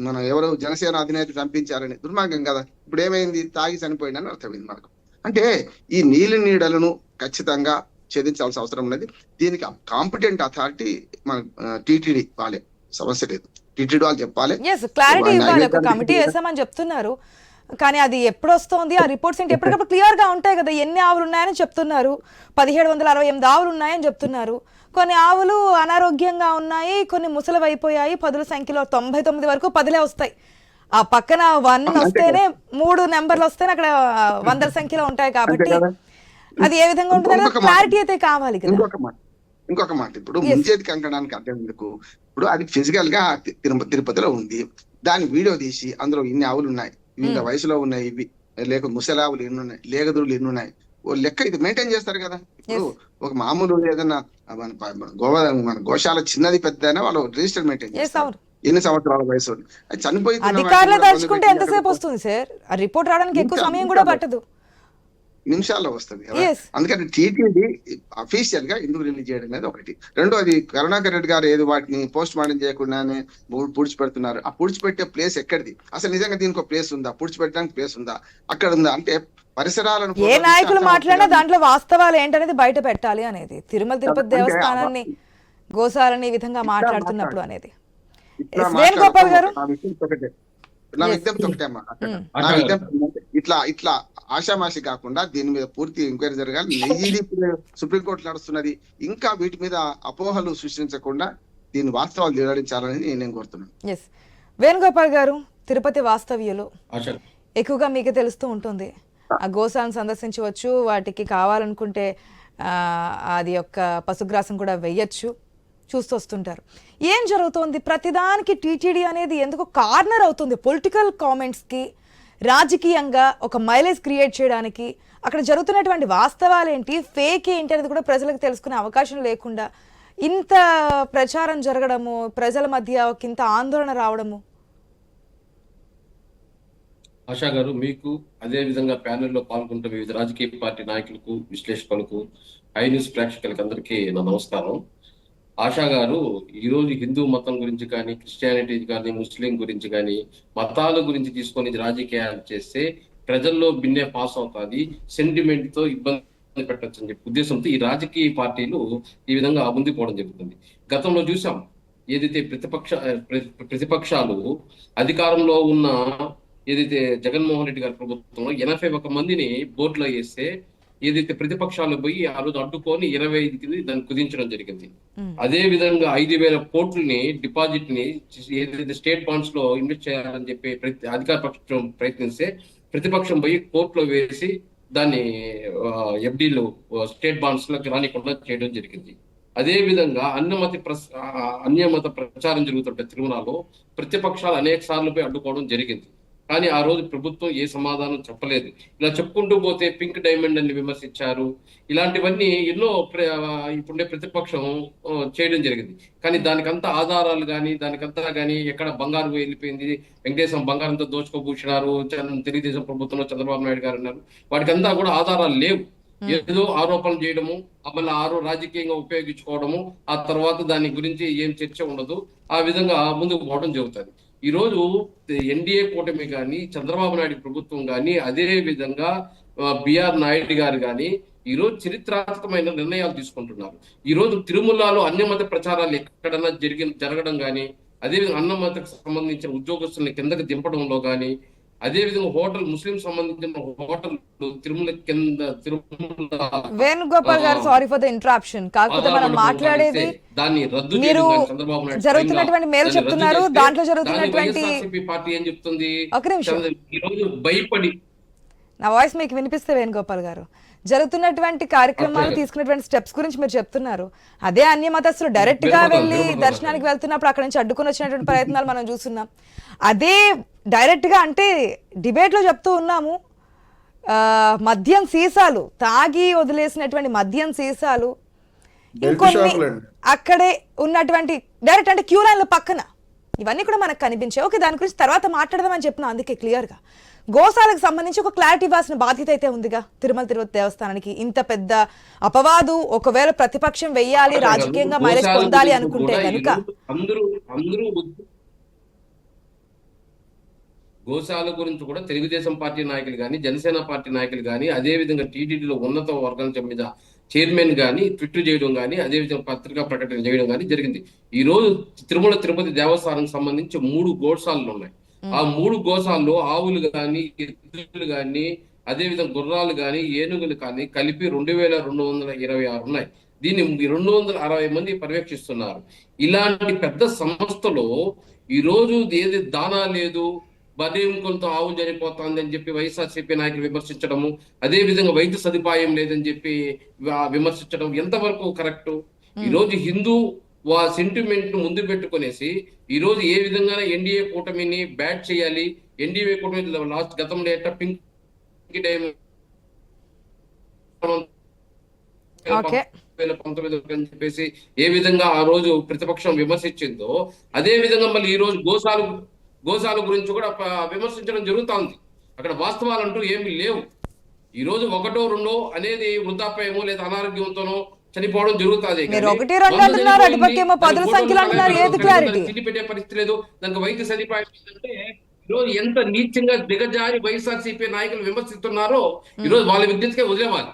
మనం ఎవరు జనసేన అధినేత చంపించారని. దుర్మార్గం కదా. ఇప్పుడు ఏమైంది? తాగి చనిపోయిందని అర్థమైంది మనకు. అంటే ఈ నీళ్ళు నీడలను ఖచ్చితంగా ఛేదించాల్సిన అవసరం ఉన్నది. దీనికి కాంపిటెంట్ అథారిటీ మన టీటీడీ వాళ్ళే, సమస్య లేదు. టీటీడీ వాళ్ళు చెప్పాలి, క్లారిటీ ఇవ్వాలి. ఒక కమిటీ వేసామని చెప్తున్నారు, కానీ అది ఎప్పుడు వస్తుంది? ఆ రిపోర్ట్స్ ఏంటి ఎప్పటికప్పుడు క్లియర్ గా ఉంటాయి కదా. ఎన్ని ఆవులు ఉన్నాయని చెప్తున్నారు, 1768 ఆవులు ఉన్నాయని చెప్తున్నారు. కొన్ని ఆవులు అనారోగ్యంగా ఉన్నాయి, కొన్ని ముసలివి అయిపోయాయి. 10ల సంఖ్యలో 99 వరకు 10లే వస్తాయి. ఆ పక్కన 1 వస్తేనే 3 నెంబర్లు వస్తేనే అక్కడ 100ల సంఖ్యలో ఉంటాయి. కాబట్టి అది ఏ విధంగా ఉంటుంది? క్లారిటీ అయితే కావాలి కదా. ఇంకొక మాట, ఇప్పుడు ముంచేతికి అంకడానికి అర్థం ఎందుకు? ఇప్పుడు అది ఫిజికల్ గా తిరుపతిలో ఉంది, దాని వీడియో తీసి అందులో ఇన్ని ఆవులు ఉన్నాయి, వివిధ వయసులో ఉన్నాయి, ఇవి లేక ముసలావులు ఎన్ని ఉన్నాయి, లేగదురులు ఎన్ని ఉన్నాయి, లెక్క ఇది మెయింటైన్ చేస్తారు కదా. ఇప్పుడు ఒక మామూలు ఏదైనా మన గోశాల చిన్నది పెద్ద వాళ్ళు రిజిస్టర్ మెయింటైన్ చేస్తారు. ఎన్ని సంవత్సరాల వయసు చనిపోయి అధికారులు తలుచుకుంటే ఎంతసేపు వస్తుంది సార్? ఆ రిపోర్ట్ రావడానికి ఎక్కువ సమయం కూడా పట్టదు, నిమిషాల్లో వస్తుంది. అందుకని టీటీడీ అఫీషియల్ గా ఎందుకు రిలీజ్ చేయడం అనేది ఒకటి. రెండోది, కరుణాకర్ రెడ్డి గారు ఏది వాటిని పోస్ట్ మార్టం చేయకుండానే పూడ్చిపెడుతున్నారు. ఆ పూడ్చిపెట్టే ప్లేస్ ఎక్కడిది? అసలు నిజంగా దీనికి ఒక ప్లేస్ ఉందా? పూడ్చిపెట్టడానికి ప్లేస్ ఉందా? అక్కడ ఉందా? అంటే పరిసరాలను ఏ నాయకులు మాట్లాడినా దాంట్లో వాస్తవాలు ఏంటనేది బయట పెట్టాలి అనేది. తిరుమల తిరుపతి దేవస్థానాన్ని, గోశాలని ఈ విధంగా మాట్లాడుతున్నప్పుడు అనేది. వేణుగోపాల్ గారు, నా విజ్ఞప్తి ఒకటే అమ్మా, ఇట్లా ఆషామాషి కాకుండా దీని మీద పూర్తి ఎంక్వైరీ జరగాలి. ఇది సుప్రీంకోర్టు నడుస్తున్నది, ఇంకా వీటి మీద అపోహలు సృష్టించకుండా దీని వాస్తవాలు వెల్లడించాలని నేను కోరుతున్నాను. వేణుగోపాల్ గారు, తిరుపతి వాస్తవ్యులు ఎక్కువగా మీకు తెలుస్తూ ఉంటుంది. ఆ గోశాలను సందర్శించవచ్చు, వాటికి కావాలనుకుంటే అది యొక్క పశుగ్రాసం కూడా వెయ్యొచ్చు, చూస్తూ వస్తుంటారు. ఏం జరుగుతోంది? ప్రతిదానికి టీటీడీ అనేది ఎందుకు కార్నర్ అవుతుంది? పొలిటికల్ కామెంట్స్కి, రాజకీయంగా ఒక మైలేజ్ క్రియేట్ చేయడానికి అక్కడ జరుగుతున్నటువంటి వాస్తవాలు ఏంటి, ఫేక్ ఏంటి అనేది కూడా ప్రజలకు తెలుసుకునే అవకాశం లేకుండా ఇంత ప్రచారం జరగడము, ప్రజల మధ్య ఒక ఇంత ఆందోళన రావడము? ఆశా గారు, మీకు అదే విధంగా ప్యానెల్లో పాల్గొంటున్న వివిధ రాజకీయ పార్టీ నాయకులకు, విశ్లేషకులకు, ఐ న్యూస్ ప్రేక్షకులకు అందరికీ నా నమస్కారం. ఆశా గారు, ఈరోజు హిందూ మతం గురించి కానీ, క్రిస్టియానిటీ కానీ, ముస్లిం గురించి కానీ, మతాల గురించి తీసుకొని రాజకీయాలు చేస్తే ప్రజల్లో బిన్నే పాస్ అవుతుంది, సెంటిమెంట్ తో ఇబ్బంది పెట్టచ్చు అని చెప్పి ఉద్దేశంతో ఈ రాజకీయ పార్టీలు ఈ విధంగా ముందుకు జరుగుతుంది. గతంలో చూసాం, ఏదైతే ప్రతిపక్షాలు అధికారంలో ఉన్న ఏదైతే జగన్మోహన్ రెడ్డి గారి ప్రభుత్వంలో 81 మందిని బోర్డులో వేస్తే ఏదైతే ప్రతిపక్షాలు పోయి ఆ రోజు అడ్డుకొని 25కి దాన్ని కుదించడం జరిగింది. అదే విధంగా 5,000 కోట్లని డిపాజిట్ ని ఏదైతే స్టేట్ బాండ్స్ లో ఇన్వెస్ట్ చేయాలని చెప్పి అధికార పక్షం ప్రయత్నిస్తే ప్రతిపక్షం పోయి కోర్టులో వేసి దాన్ని ఎఫ్డీలు స్టేట్ బాండ్స్ లోకి రానికుండా చేయడం జరిగింది. అదే విధంగా అన్యమత ప్రచారం జరుగుతుంటే తిరుమలలో ప్రతిపక్షాలు అనేక సార్లు పోయి అడ్డుకోవడం జరిగింది. కానీ ఆ రోజు ప్రభుత్వం ఏ సమాధానం చెప్పలేదు. ఇలా చెప్పుకుంటూ పోతే పింక్ డైమండ్ అని విమర్శించారు. ఇలాంటివన్నీ ఎన్నో ఇప్పుడే ప్రతిపక్షం చేయడం జరిగింది. కానీ దానికంతా ఆధారాలు కానీ, దానికంతా కానీ ఎక్కడ బంగారు వెళ్ళిపోయింది, వెంకటేశ్వర బంగారంతో దోచుకోబూసినారు, తెలుగుదేశం ప్రభుత్వంలో చంద్రబాబు నాయుడు గారు ఉన్నారు, వాటికంతా కూడా ఆధారాలు లేవు. ఏదో ఆరోపణలు చేయడము, మళ్ళీ రాజకీయంగా ఉపయోగించుకోవడము, ఆ తర్వాత దాని గురించి ఏం చర్చ ఉండదు, ఆ విధంగా ముందుకు పోవడం జరుగుతుంది. ఈ రోజు ఎన్డీఏ కూటమి కానీ, చంద్రబాబు నాయుడు ప్రభుత్వం కానీ, అదే విధంగా బిఆర్ నాయుడు గారు కానీ ఈ రోజు చరిత్రాత్మకమైన నిర్ణయాలు తీసుకుంటున్నారు. ఈ రోజు తిరుమలలో అన్యమత ప్రచారాలు ఎక్కడన్నా జరగడం కానీ, అదేవిధంగా అన్నమతకు సంబంధించిన ఉద్యోగస్తుల్ని కిందకి దింపడంలో కానీ, అదేవిధంగా ముస్లిం సంబంధించిన హోటల్ తిరుమల కింద వేణుగోపాల్ గారు, సారీ ఫర్ ద ఇంటరప్షన్. కాకపోతే మనం మాట్లాడేది దాన్ని రద్దు మీరు చంద్రబాబు నాయుడు జరుగుతున్నటువంటి మేలు చెప్తున్నారు, దాంట్లో జరుగుతున్నటువంటి పార్టీ ఏం చెప్తుంది, ఒక నిమిషం ఈ రోజు భయపడి నా వాయిస్ మీకు వినిపిస్తే వేణుగోపాల్ గారు, జరుగుతున్నటువంటి కార్యక్రమాలు తీసుకున్నటువంటి స్టెప్స్ గురించి మీరు చెప్తున్నారు. అదే అన్య మతస్థులు డైరెక్ట్ గా వెళ్ళి దర్శనానికి వెళ్తున్నప్పుడు అక్కడ నుంచి అడ్డుకొని వచ్చినటువంటి ప్రయత్నాలు మనం చూస్తున్నాం. అదే డైరెక్ట్ గా అంటే డిబేట్ లో చెప్తూ ఉన్నాము, మద్యం సీసాలు తాగి వదిలేసినటువంటి మద్యం సీసాలు ఇంకొన్ని అక్కడే ఉన్నటువంటి డైరెక్ట్ అంటే క్యూ లైన్ల పక్కన ఇవన్నీ కూడా మనకు కనిపించాయి. ఓకే, దాని గురించి తర్వాత మాట్లాడదామని చెప్పిన, అందుకే క్లియర్ గా గోశాలకు సంబంధించి ఒక క్లారిటీ ఇవ్వాల్సిన బాధ్యత అయితే ఉందిగా తిరుమల తిరుపతి దేవస్థానానికి. ఇంత పెద్ద అపవాదు ఒకవేళ ప్రతిపక్షం వెయ్యాలి, రాజకీయంగా మైలేజ్ పొందాలి అనుకుంటే కనుక అందరూ గోశాల గురించి కూడా తెలుగుదేశం పార్టీ నాయకులు కానీ, జనసేన పార్టీ నాయకులు కానీ, అదే విధంగా టీటీడీలో ఉన్నత వర్గాల మీద చైర్మన్ కానీ ట్విట్ చేయడం కానీ, అదేవిధంగా పత్రికా ప్రకటన చేయడం కానీ జరిగింది. ఈ రోజు తిరుమల తిరుపతి దేవస్థానానికి సంబంధించి 3 గోశాలలు ఉన్నాయి. ఆ 3 గోశాలలో ఆవులు కానీ, ఎద్దులు కానీ, అదేవిధంగా గుర్రాలు కానీ, ఏనుగులు కానీ కలిపి 2226 ఉన్నాయి. దీన్ని 260 మంది పర్యవేక్షిస్తున్నారు. ఇలాంటి పెద్ద సంస్థలో ఈ రోజు ఏది దానా లేదు, బలింకులతో ఆవు చనిపోతుంది అని చెప్పి వైఎస్ఆర్సీపీ నాయకులు విమర్శించడము, అదే విధంగా వైద్య సదుపాయం లేదని చెప్పి విమర్శించడం ఎంతవరకు కరెక్ట్? ఈ రోజు హిందూ సెంటిమెంట్ ను ముందు పెట్టుకునేసి ఈ రోజు ఏ విధంగా ఎన్డీఏ కూటమిని బ్యాట్ చేయాలి, ఎన్డీఏ కూటమి లాస్ట్ గతంలో ఎట్లా పింక్ డైమండ్ 2019 అని చెప్పేసి ఏ విధంగా ఆ రోజు ప్రతిపక్షం విమర్శించిందో, అదే విధంగా మళ్ళీ ఈ రోజు గోశాల గురించి కూడా విమర్శించడం జరుగుతుంది. అక్కడ వాస్తవాలు అంటూ ఏమీ లేవు. ఈ రోజు 1, 2 అనేది వృద్ధాప్యమో లేదా అనారోగ్యంతోనో చనిపోవడం జరుగుతుంది. తిండి పెట్టే పరిస్థితి లేదు, దానికి వైద్య సదుపాయం ఏంటంటే ఈ రోజు ఎంత నీచంగా దిగజారి వైఎస్ఆర్సీపీ నాయకులు విమర్శిస్తున్నారో ఈ రోజు వాళ్ళ విద్యుత్కే వదిలేవాలి.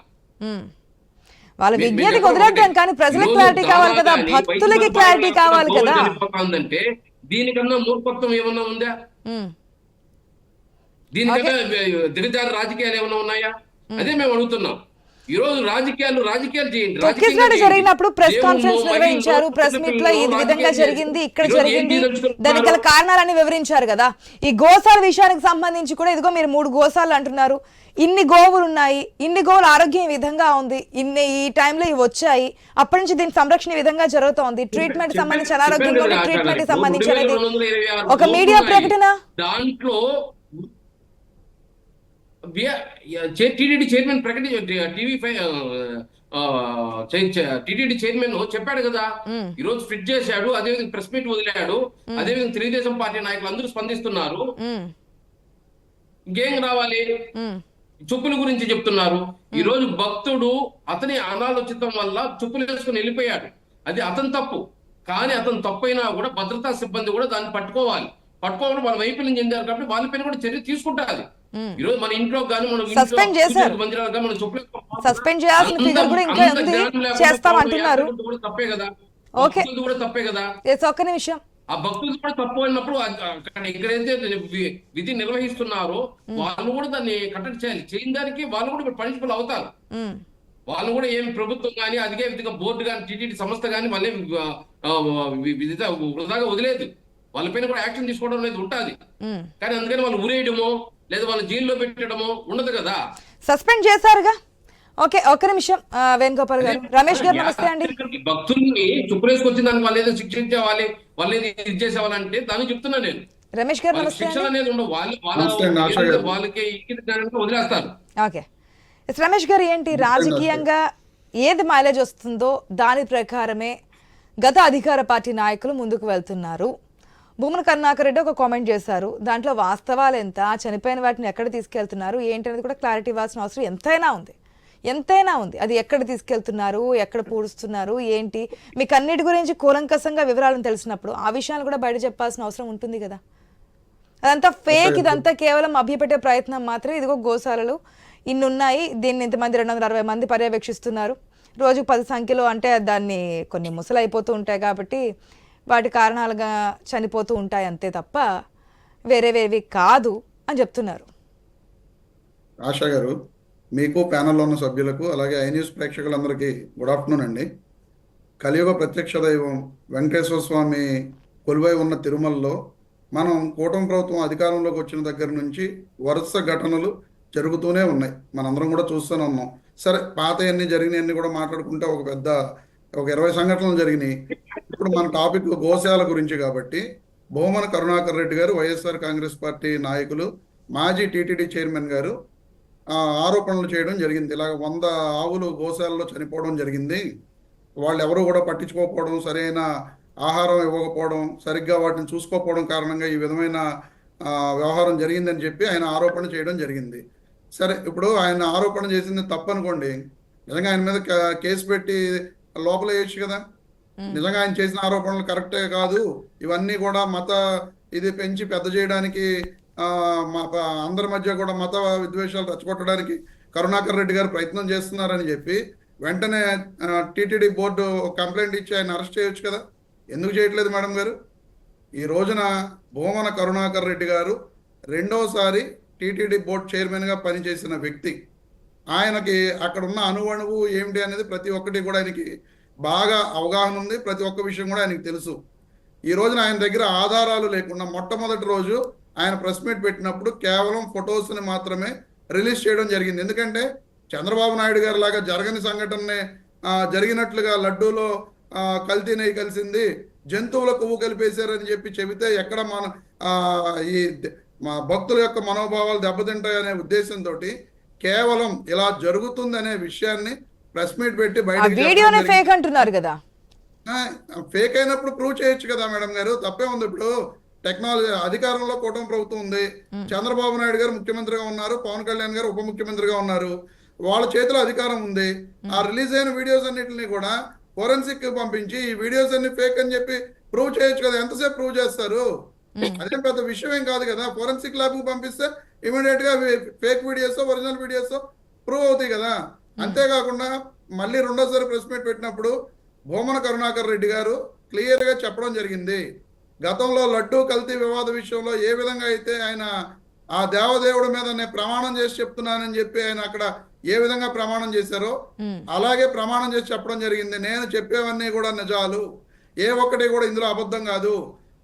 వాళ్ళ విజ్ఞతకి వదిలేద్దాం, కానీ ప్రజలకు క్లారిటీ కావాలి కదా, భక్తులకి క్లారిటీ కావాలి కదా. అంటే దీనికన్నా మూర్ఖత్వం ఏమన్నా ఉందా? దీనికన్నా దిగజారి రాజకీయాలు ఏమన్నా ఉన్నాయా? అదే మేము అడుగుతున్నాం. ఈ రోజు రాజకీయాలు చేయండి. జరిగినప్పుడు ప్రెస్ కాన్ఫరెన్స్ నిర్వహించారు, ప్రెస్ మీట్ లో ఈ విధంగా జరిగింది, ఇక్కడ జరిగింది, దానికి గల కారణాలని వివరించారు కదా. ఈ గోశాల విషయానికి సంబంధించి కూడా ఇదిగో మీరు 3 గోశాలు అంటున్నారు, ఇన్ని గోవులు ఉన్నాయి, ఇన్ని గోవుల ఆరోగ్యం ఈ విధంగా ఉంది, ఈ టైంలో ఇవి వచ్చాయి, అప్పటి నుంచి దీని సంరక్షణ ఈ విధంగా జరుగుతోంది, ట్రీట్మెంట్ సంబంధించి అనారోగ్యంలో ట్రీట్మెంట్ సంబంధించి ఒక మీడియా ప్రకటన దాంట్లో టీటీడీ చైర్మన్ ప్రకటించారు, టీటీడీ చైర్మన్ చెప్పాడు కదా, ఈ రోజు ఫిట్ చేశాడు, అదేవిధంగా ప్రెస్ మీట్ వదిలాడు, అదేవిధంగా తెలుగుదేశం పార్టీ నాయకులు అందరూ స్పందిస్తున్నారు. ఇంకేం రావాలి? చెప్పుల గురించి చెప్తున్నారు. ఈ రోజు భక్తుడు అతని అనాలోచితం వల్ల చెప్పులు వేసుకుని వెళ్ళిపోయాడు. అది అతని తప్పు. కానీ అతను తప్పైనా కూడా భద్రతా సిబ్బంది కూడా దాన్ని పట్టుకోవాలి. వాళ్ళ వైఫల్యం చెందారు కాబట్టి వాళ్ళపైన కూడా చర్య తీసుకుంటారు. ఈ రోజు మన ఇంట్లో కానీ మన సస్పెండ్ చేశారు. సస్పెండ్ చేయాల్సిన ఫిగర్ కూడా ఇంకా ఉంది, చేస్తామంటున్నారు. తప్పే కదా, ఓకే కూడా తప్పే కదా. ఒక్క నిమిషం. ఆ భక్తులు కూడా తప్పు అయినప్పుడు ఎక్కడైతే విధి నిర్వహిస్తున్నారో వాళ్ళు కూడా దాన్ని కట్టడి చేయాలి. చేయని దానికి వాళ్ళు కూడా పనిష్బుల్ అవుతారు. వాళ్ళు కూడా ఏమి ప్రభుత్వం కానీ అదే విధంగా బోర్డు కానీ టీటీడీ సంస్థ కానీ వాళ్ళే వృధాగా వదిలేదు. వాళ్ళపైన కూడా యాక్షన్ తీసుకోవడం అనేది ఉంటుంది. కానీ అందుకని వాళ్ళు ఊరేయడమో లేదా వాళ్ళు జైల్లో పెట్టడమో ఉండదు కదా. సస్పెండ్ చేశారుగా. ఓకే, ఒక్క నిమిషం. వేణుగోపాల్ గారు, రమేష్ గారు నమస్తే అండి. భక్తుల్ని చుప్పులేసుకొచ్చిన దానికి వాళ్ళు ఏదో శిక్షించేవాలి, వాళ్ళు ఏదో ఇది చేసేవాళ్ళంటే దాన్ని చెప్తున్నా నేను. రమేష్ గారు నమస్తే. శిక్షణ అనేది ఉండవు, వాళ్ళకి వదిలేస్తారు. ఓకే, రమేష్ గారు, ఏంటి రాజకీయంగా ఏది మైలేజ్ వస్తుందో దాని ప్రకారమే గత అధికార పార్టీ నాయకులు ముందుకు వెళ్తున్నారు. భూమన కరుణాకర్ రెడ్డి ఒక కామెంట్ చేశారు, దాంట్లో వాస్తవాలు ఎంత, చనిపోయిన వాటిని ఎక్కడ తీసుకెళ్తున్నారు ఏంటి అనేది కూడా క్లారిటీ ఇవ్వాల్సిన అవసరం ఎంతైనా ఉంది. అది ఎక్కడ తీసుకెళ్తున్నారు, ఎక్కడ పూడుస్తున్నారు ఏంటి, మీకు అన్నిటి గురించి కూలంకసంగా వివరాలను తెలిసినప్పుడు ఆ విషయాలు కూడా బయట చెప్పాల్సిన అవసరం ఉంటుంది కదా. అదంతా ఫేక్, ఇదంతా కేవలం అభ్యపెట్టే ప్రయత్నం మాత్రమే. ఇదిగో గోశాలలు ఇన్ని ఉన్నాయి, దీన్ని ఇంతమంది 260 మంది పర్యవేక్షిస్తున్నారు, రోజుకు 10 సంఖ్యలో, అంటే దాన్ని కొన్ని ముసలైపోతూ ఉంటాయి కాబట్టి వాటి కారణాలుగా చనిపోతూ ఉంటాయి అంతే తప్ప వేరేవేవి కాదు అని చెప్తున్నారు. ఆశా గారు, మీకు ప్యానెల్లో ఉన్న సభ్యులకు అలాగే ఐ న్యూస్ ప్రేక్షకులందరికీ గుడ్ ఆఫ్టర్నూన్ అండి. కలియుగ ప్రత్యక్ష దైవం వెంకటేశ్వర స్వామి కొలువై ఉన్న తిరుమలలో మనం కూటమి ప్రభుత్వం అధికారంలోకి వచ్చిన దగ్గర నుంచి వరుస ఘటనలు జరుగుతూనే ఉన్నాయి, మనందరం కూడా చూస్తూనే ఉన్నాం. సరే, పాత అన్ని జరిగినవన్నీ కూడా మాట్లాడుకుంటే ఒక 20 సంఘటనలు జరిగినాయి. ఇప్పుడు మన టాపిక్ గోశాల గురించి కాబట్టి భూమన కరుణాకర్ రెడ్డి గారు, వైఎస్ఆర్ కాంగ్రెస్ పార్టీ నాయకులు, మాజీ టీటీడీ చైర్మన్ గారు ఆరోపణలు చేయడం జరిగింది. ఇలాగ 100 ఆవులు గోశాలలో చనిపోవడం జరిగింది, వాళ్ళు ఎవరు కూడా పట్టించుకోకపోవడం, సరైన ఆహారం ఇవ్వకపోవడం, సరిగ్గా వాటిని చూసుకోకపోవడం కారణంగా ఈ విధమైన వ్యవహారం జరిగిందని చెప్పి ఆయన ఆరోపణ చేయడం జరిగింది. సరే, ఇప్పుడు ఆయన ఆరోపణ చేసింది తప్పనుకోండి, నిజంగా ఆయన మీద కేసు పెట్టి లోపల వేయచ్చు కదా. నిజంగా ఆయన చేసిన ఆరోపణలు కరెక్టే కాదు, ఇవన్నీ కూడా ఇది పెంచి పెద్ద చేయడానికి, అందరి మధ్య కూడా మత విద్వేషాలు రెచ్చగొట్టడానికి కరుణాకర్ రెడ్డి గారు ప్రయత్నం చేస్తున్నారని చెప్పి వెంటనే టీటీడీ బోర్డు కంప్లైంట్ ఇచ్చి ఆయన అరెస్ట్ చేయొచ్చు కదా. ఎందుకు చేయట్లేదు మేడం గారు? ఈ రోజున భూమన కరుణాకర్ రెడ్డి గారు రెండోసారి టీటీడీ బోర్డు చైర్మన్గా పనిచేసిన వ్యక్తి. ఆయనకి అక్కడ ఉన్న అణువణువు ఏమిటి అనేది ప్రతి ఒక్కటి కూడా ఆయనకి బాగా అవగాహన ఉంది, ప్రతి ఒక్క విషయం కూడా ఆయనకి తెలుసు. ఈ రోజున ఆయన దగ్గర ఆధారాలు లేకుండా మొట్టమొదటి రోజు ఆయన ప్రెస్ మీట్ పెట్టినప్పుడు కేవలం ఫొటోస్ని మాత్రమే రిలీజ్ చేయడం జరిగింది. ఎందుకంటే చంద్రబాబు నాయుడు గారి లాగా జరగని సంఘటననే జరిగినట్లుగా లడ్డూలో కల్తీ నెయ్యి కలిసింది, జంతువుల కొవ్వు కలిపేశారని చెప్పి చెబితే ఎక్కడ ఈ భక్తుల యొక్క మనోభావాలు దెబ్బతింటాయనే ఉద్దేశంతో కేవలం ఇలా జరుగుతుంది అనే విషయాన్ని ప్రెస్ మీట్ పెట్టి బయట ఫేక్ అంటున్నారు కదా. ఫేక్ అయినప్పుడు ప్రూవ్ చేయొచ్చు కదా మేడం గారు, తప్పే ఉంది. ఇప్పుడు టెక్నాలజీ అధికారంలో కూటమి ప్రభుత్వం ఉంది, చంద్రబాబు నాయుడు గారు ముఖ్యమంత్రిగా ఉన్నారు, పవన్ కళ్యాణ్ గారు ఉప ముఖ్యమంత్రిగా ఉన్నారు, వాళ్ళ చేతిలో అధికారం ఉంది. ఆ రిలీజ్ అయిన వీడియోస్ అన్నింటినీ కూడా ఫోరెన్సిక్ పంపించి ఈ వీడియోస్ అన్ని ఫేక్ అని చెప్పి ప్రూవ్ చేయొచ్చు కదా. ఎంతసేపు ప్రూవ్ చేస్తారు? అదేం పెద్ద విషయం ఏం కాదు కదా. ఫోరెన్సిక్ ల్యాబ్ కు పంపిస్తే ఇమీడియట్ గా fake videos original videos prove అవుతాయి కదా. అంతేకాకుండా మళ్ళీ రెండోసారి ప్రెస్ మీట్ పెట్టినప్పుడు భూమన కరుణాకర్ రెడ్డి గారు క్లియర్ గా చెప్పడం జరిగింది, గతంలో లడ్డూ కల్తీ వివాద విషయంలో ఏ విధంగా అయితే ఆయన ఆ దేవదేవుడి మీద నేను ప్రమాణం చేసి చెప్తున్నానని చెప్పి ఆయన అక్కడ ఏ విధంగా ప్రమాణం చేశారో అలాగే ప్రమాణం చేసి చెప్పడం జరిగింది. నేను చెప్పేవన్నీ కూడా నిజాలు, ఏ ఒక్కటి కూడా ఇందులో అబద్ధం కాదు,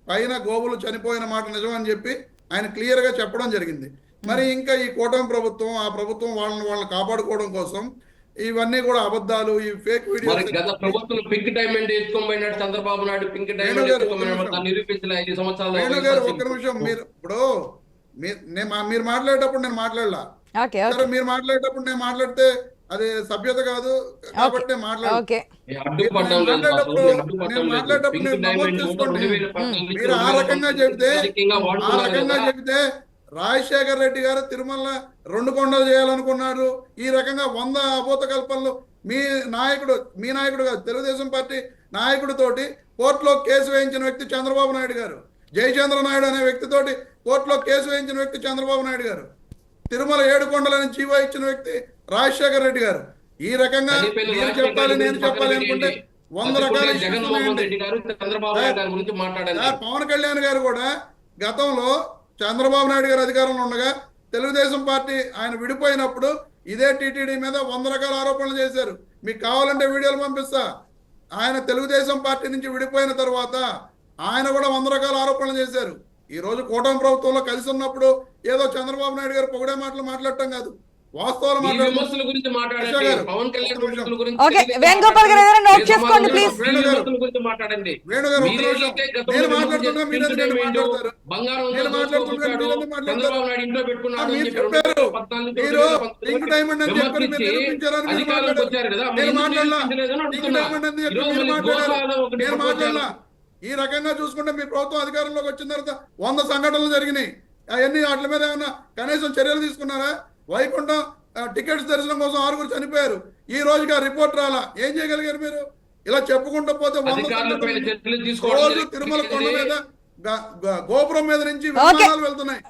పైన గోవులు చనిపోయిన మాట నిజం అని చెప్పి ఆయన క్లియర్ గా చెప్పడం జరిగింది. మరి ఇంకా ఈ కూటమి ప్రభుత్వం, ఆ ప్రభుత్వం వాళ్ళని కాపాడుకోవడం కోసం ఇవన్నీ కూడా అబద్ధాలు, ఈ ఫేక్ వీడియోస్. గత ప్రభుత్వం పింక్ డైమండ్ ఎత్తుకోబోయినట్టు చంద్రబాబు నాయుడు పింక్ డైమండ్ నిరూపించిన 5 సంవత్సరాలు. ఒక్క నిమిషం, మీరు ఇప్పుడు మీరు మాట్లాడేటప్పుడు నేను మాట్లాడలా, మీరు మాట్లాడేటప్పుడు నేను మాట్లాడితే అది సభ్యత కాదు కాబట్టి మాట్లాడు. ఓకే అడ్డుపడ్డం లేదు బాబు, నేను అడ్డుపడ్డం లేదు. మాట్లాడేటప్పుడు పింక్ నేను నమోదు డైమండ్ చేసుకోండి. 2014 మీరు ఆ రకంగా చెబితే రాజకీయంగా చెబితే రాజశేఖర్ రెడ్డి గారు తిరుమల 2 కొండలు చేయాలనుకున్నారు. ఈ రకంగా 100 అభూత కల్పనలు మీ నాయకుడు కాదు, తెలుగుదేశం పార్టీ నాయకుడితోటి కోర్టులో కేసు వేయించిన వ్యక్తి చంద్రబాబు నాయుడు గారు. జయచంద్ర నాయుడు అనే వ్యక్తితోటి కోర్టులో కేసు వేయించిన వ్యక్తి చంద్రబాబు నాయుడు గారు. తిరుమల 7 కొండలని జీవో ఇచ్చిన వ్యక్తి రాజశేఖర్ రెడ్డి గారు. ఈ రకంగా మీరు చెప్పాలి, నేను చెప్పాలి అనుకుంటే 100 రకాల పవన్ కళ్యాణ్ గారు కూడా గతంలో చంద్రబాబు నాయుడు గారు అధికారంలో ఉండగా తెలుగుదేశం పార్టీ ఆయన విడిపోయినప్పుడు ఇదే టీటీడీ మీద 100 రకాల ఆరోపణలు చేశారు. మీకు కావాలంటే వీడియోలు పంపిస్తా. ఆయన తెలుగుదేశం పార్టీ నుంచి విడిపోయిన తర్వాత ఆయన కూడా 100 రకాల ఆరోపణలు చేశారు. ఈ రోజు కూటమి ప్రభుత్వంలో కలిసి ఉన్నప్పుడు ఏదో చంద్రబాబు నాయుడు గారు పొగిడే మాటలు మాట్లాడటం కాదు, వాస్తవాలు ఓకే వేణుగోపాల్ గారు ఏదైనా నోట్ చేసుకోండి ప్లీజ్. మాట్లాడండి. వేణుగారు ఒక్క నిమిషం, నేను మాట్లాడుతున్నా మీరు ఎందుకంటే మాట్లాడతారు? నేను మాట్లాడుతున్నా మీరు ఎందుకు మాట్లాడతారు? మీరు చెప్పారు మీరు పింక్ డైమండ్ అని చెప్పారు, మీరు నిరూపించారని మీరు మాట్లాడారు. నేను మాట్లాడలా. పింక్ డైమండ్ అని చెప్పి మీరు మాట్లాడారు, నేను మాట్లాడలా. ఈ రకంగా చూసుకుంటే మీ ప్రభుత్వం అధికారంలోకి వచ్చిన తర్వాత 100 సంఘటనలు జరిగినాయి. అవన్నీ వాటి మీద ఏమన్నా కనీసం చర్యలు తీసుకున్నారా? వైకుంఠం టికెట్స్ దర్శనం కోసం 6 చనిపోయారు. ఈ రోజుగా రిపోర్ట్ రాలా. ఏం చేయగలిగారు మీరు? ఇలా చెప్పుకుంటూ పోతే 100 రోజు తిరుమల కొండ మీద గోపురం మీద నుంచి విమానాలు వెళ్తున్నాయి.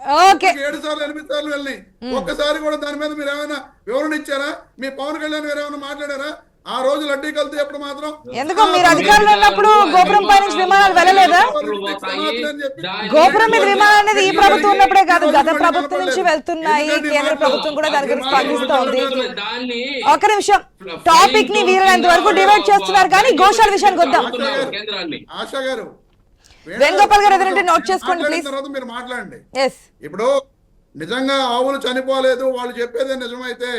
7 సార్లు 8 సార్లు వెళ్ళినాయి. ఒక్కసారి కూడా దాని మీద మీరు ఏమైనా వివరణ ఇచ్చారా? మీ పవన్ కళ్యాణ్ గారు ఏమైనా మాట్లాడారా? ఆ రోజు లడ్డీ కలుతూ ఎప్పుడు మాత్రం ఎందుకో మీరు అధికారంలో ఉన్నప్పుడు గోపురం పై నుంచి విమానాలు వెళ్ళలేదా? గోపురం మీద విమానం అనేది ఈ ప్రభుత్వం ఉన్నప్పుడే కాదు, గత ప్రభుత్వం నుంచి వెళ్తున్నాయి. కేంద్ర ప్రభుత్వం కూడా దాని గురించి స్పందిస్తోంది. ఒక నిమిషం, టాపిక్ ని వీలైనంత వరకు డివైడ్ చేస్తున్నారు కానీ గోశాల విషయానికి వద్దాం. ఆశా గారు, వేణుగోపాల్ గారు ఏదంటే నోట్ చేసుకోండి ప్లీజ్. తర్వాత మీరు మాట్లాడండి. ఇప్పుడు నిజంగా ఆవులు చనిపోలేదు, వాళ్ళు చెప్పేదే నిజమైతే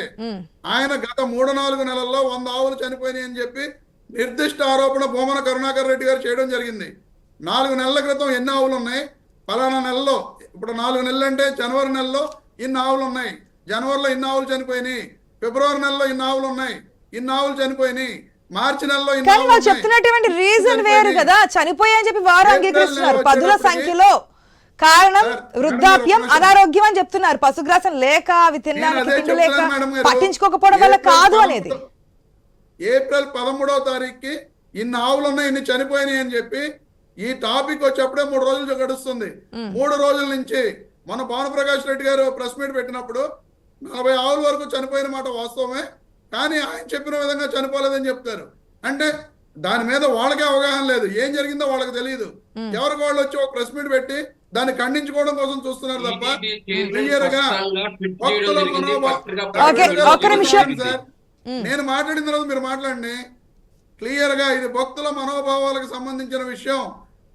ఆయన గత 3-4 నెలల్లో 100 ఆవులు చనిపోయినాయి అని చెప్పి నిర్దిష్ట ఆరోపణ భూమన కరుణాకర్ రెడ్డి గారు చేయడం జరిగింది. 4 నెలల క్రితం ఎన్ని ఆవులు ఉన్నాయి, పలానా నెలలో, ఇప్పుడు 4 నెలలు అంటే జనవరి నెలలో ఇన్ని ఆవులు ఉన్నాయి, జనవరిలో ఇన్ని ఆవులు చనిపోయినాయి, ఫిబ్రవరి నెలలో ఇన్ని ఆవులు ఉన్నాయి, ఇన్ని ఆవులు చనిపోయినాయి, మార్చి నెలలో ఇన్ని ఆవులు ఉన్నాయి. చెప్తున్నటువంటి రీజన్ వేరు కదా, చనిపోయాయని చెప్పి వారు అంగీకరిస్తున్నారు. పదుల సంఖ్యలో కారణం వృద్ధాప్యం, అనారోగ్యం అని చెప్తున్నారు. పశుగ్రాసం లేక, అవి తినడానికి తిండి లేక, పట్టించుకోకపోవడం వల్ల కాదు అనేది. ఏప్రిల్ 13వ తారీఖుకి ఇన్ని ఆవులు ఉన్నాయి, ఇన్ని చనిపోయినాయి అని చెప్పి ఈ టాపిక్ వచ్చేప్పుడే 3 రోజులు గడుస్తుంది. 3 రోజుల నుంచి మన భానుప్రకాష్ రెడ్డి గారు ప్రెస్ మీట్ పెట్టినప్పుడు 40 ఆవుల వరకు చనిపోయిన మాట వాస్తవమే, కానీ ఆయన చెప్పిన విధంగా చనిపోలేదని చెప్తారు. అంటే దాని మీద వాళ్ళకే అవగాహన లేదు, ఏం జరిగిందో వాళ్ళకి తెలియదు. ఎవరికి వాళ్ళు వచ్చి ఒక ప్రెస్ మీట్ పెట్టి దాన్ని ఖండించుకోవడం కోసం చూస్తున్నారు తప్ప క్లియర్ గా నేను మాట్లాడిన తర్వాత మీరు మాట్లాడండి. క్లియర్ గా ఇది భక్తుల మనోభావాలకు సంబంధించిన విషయం,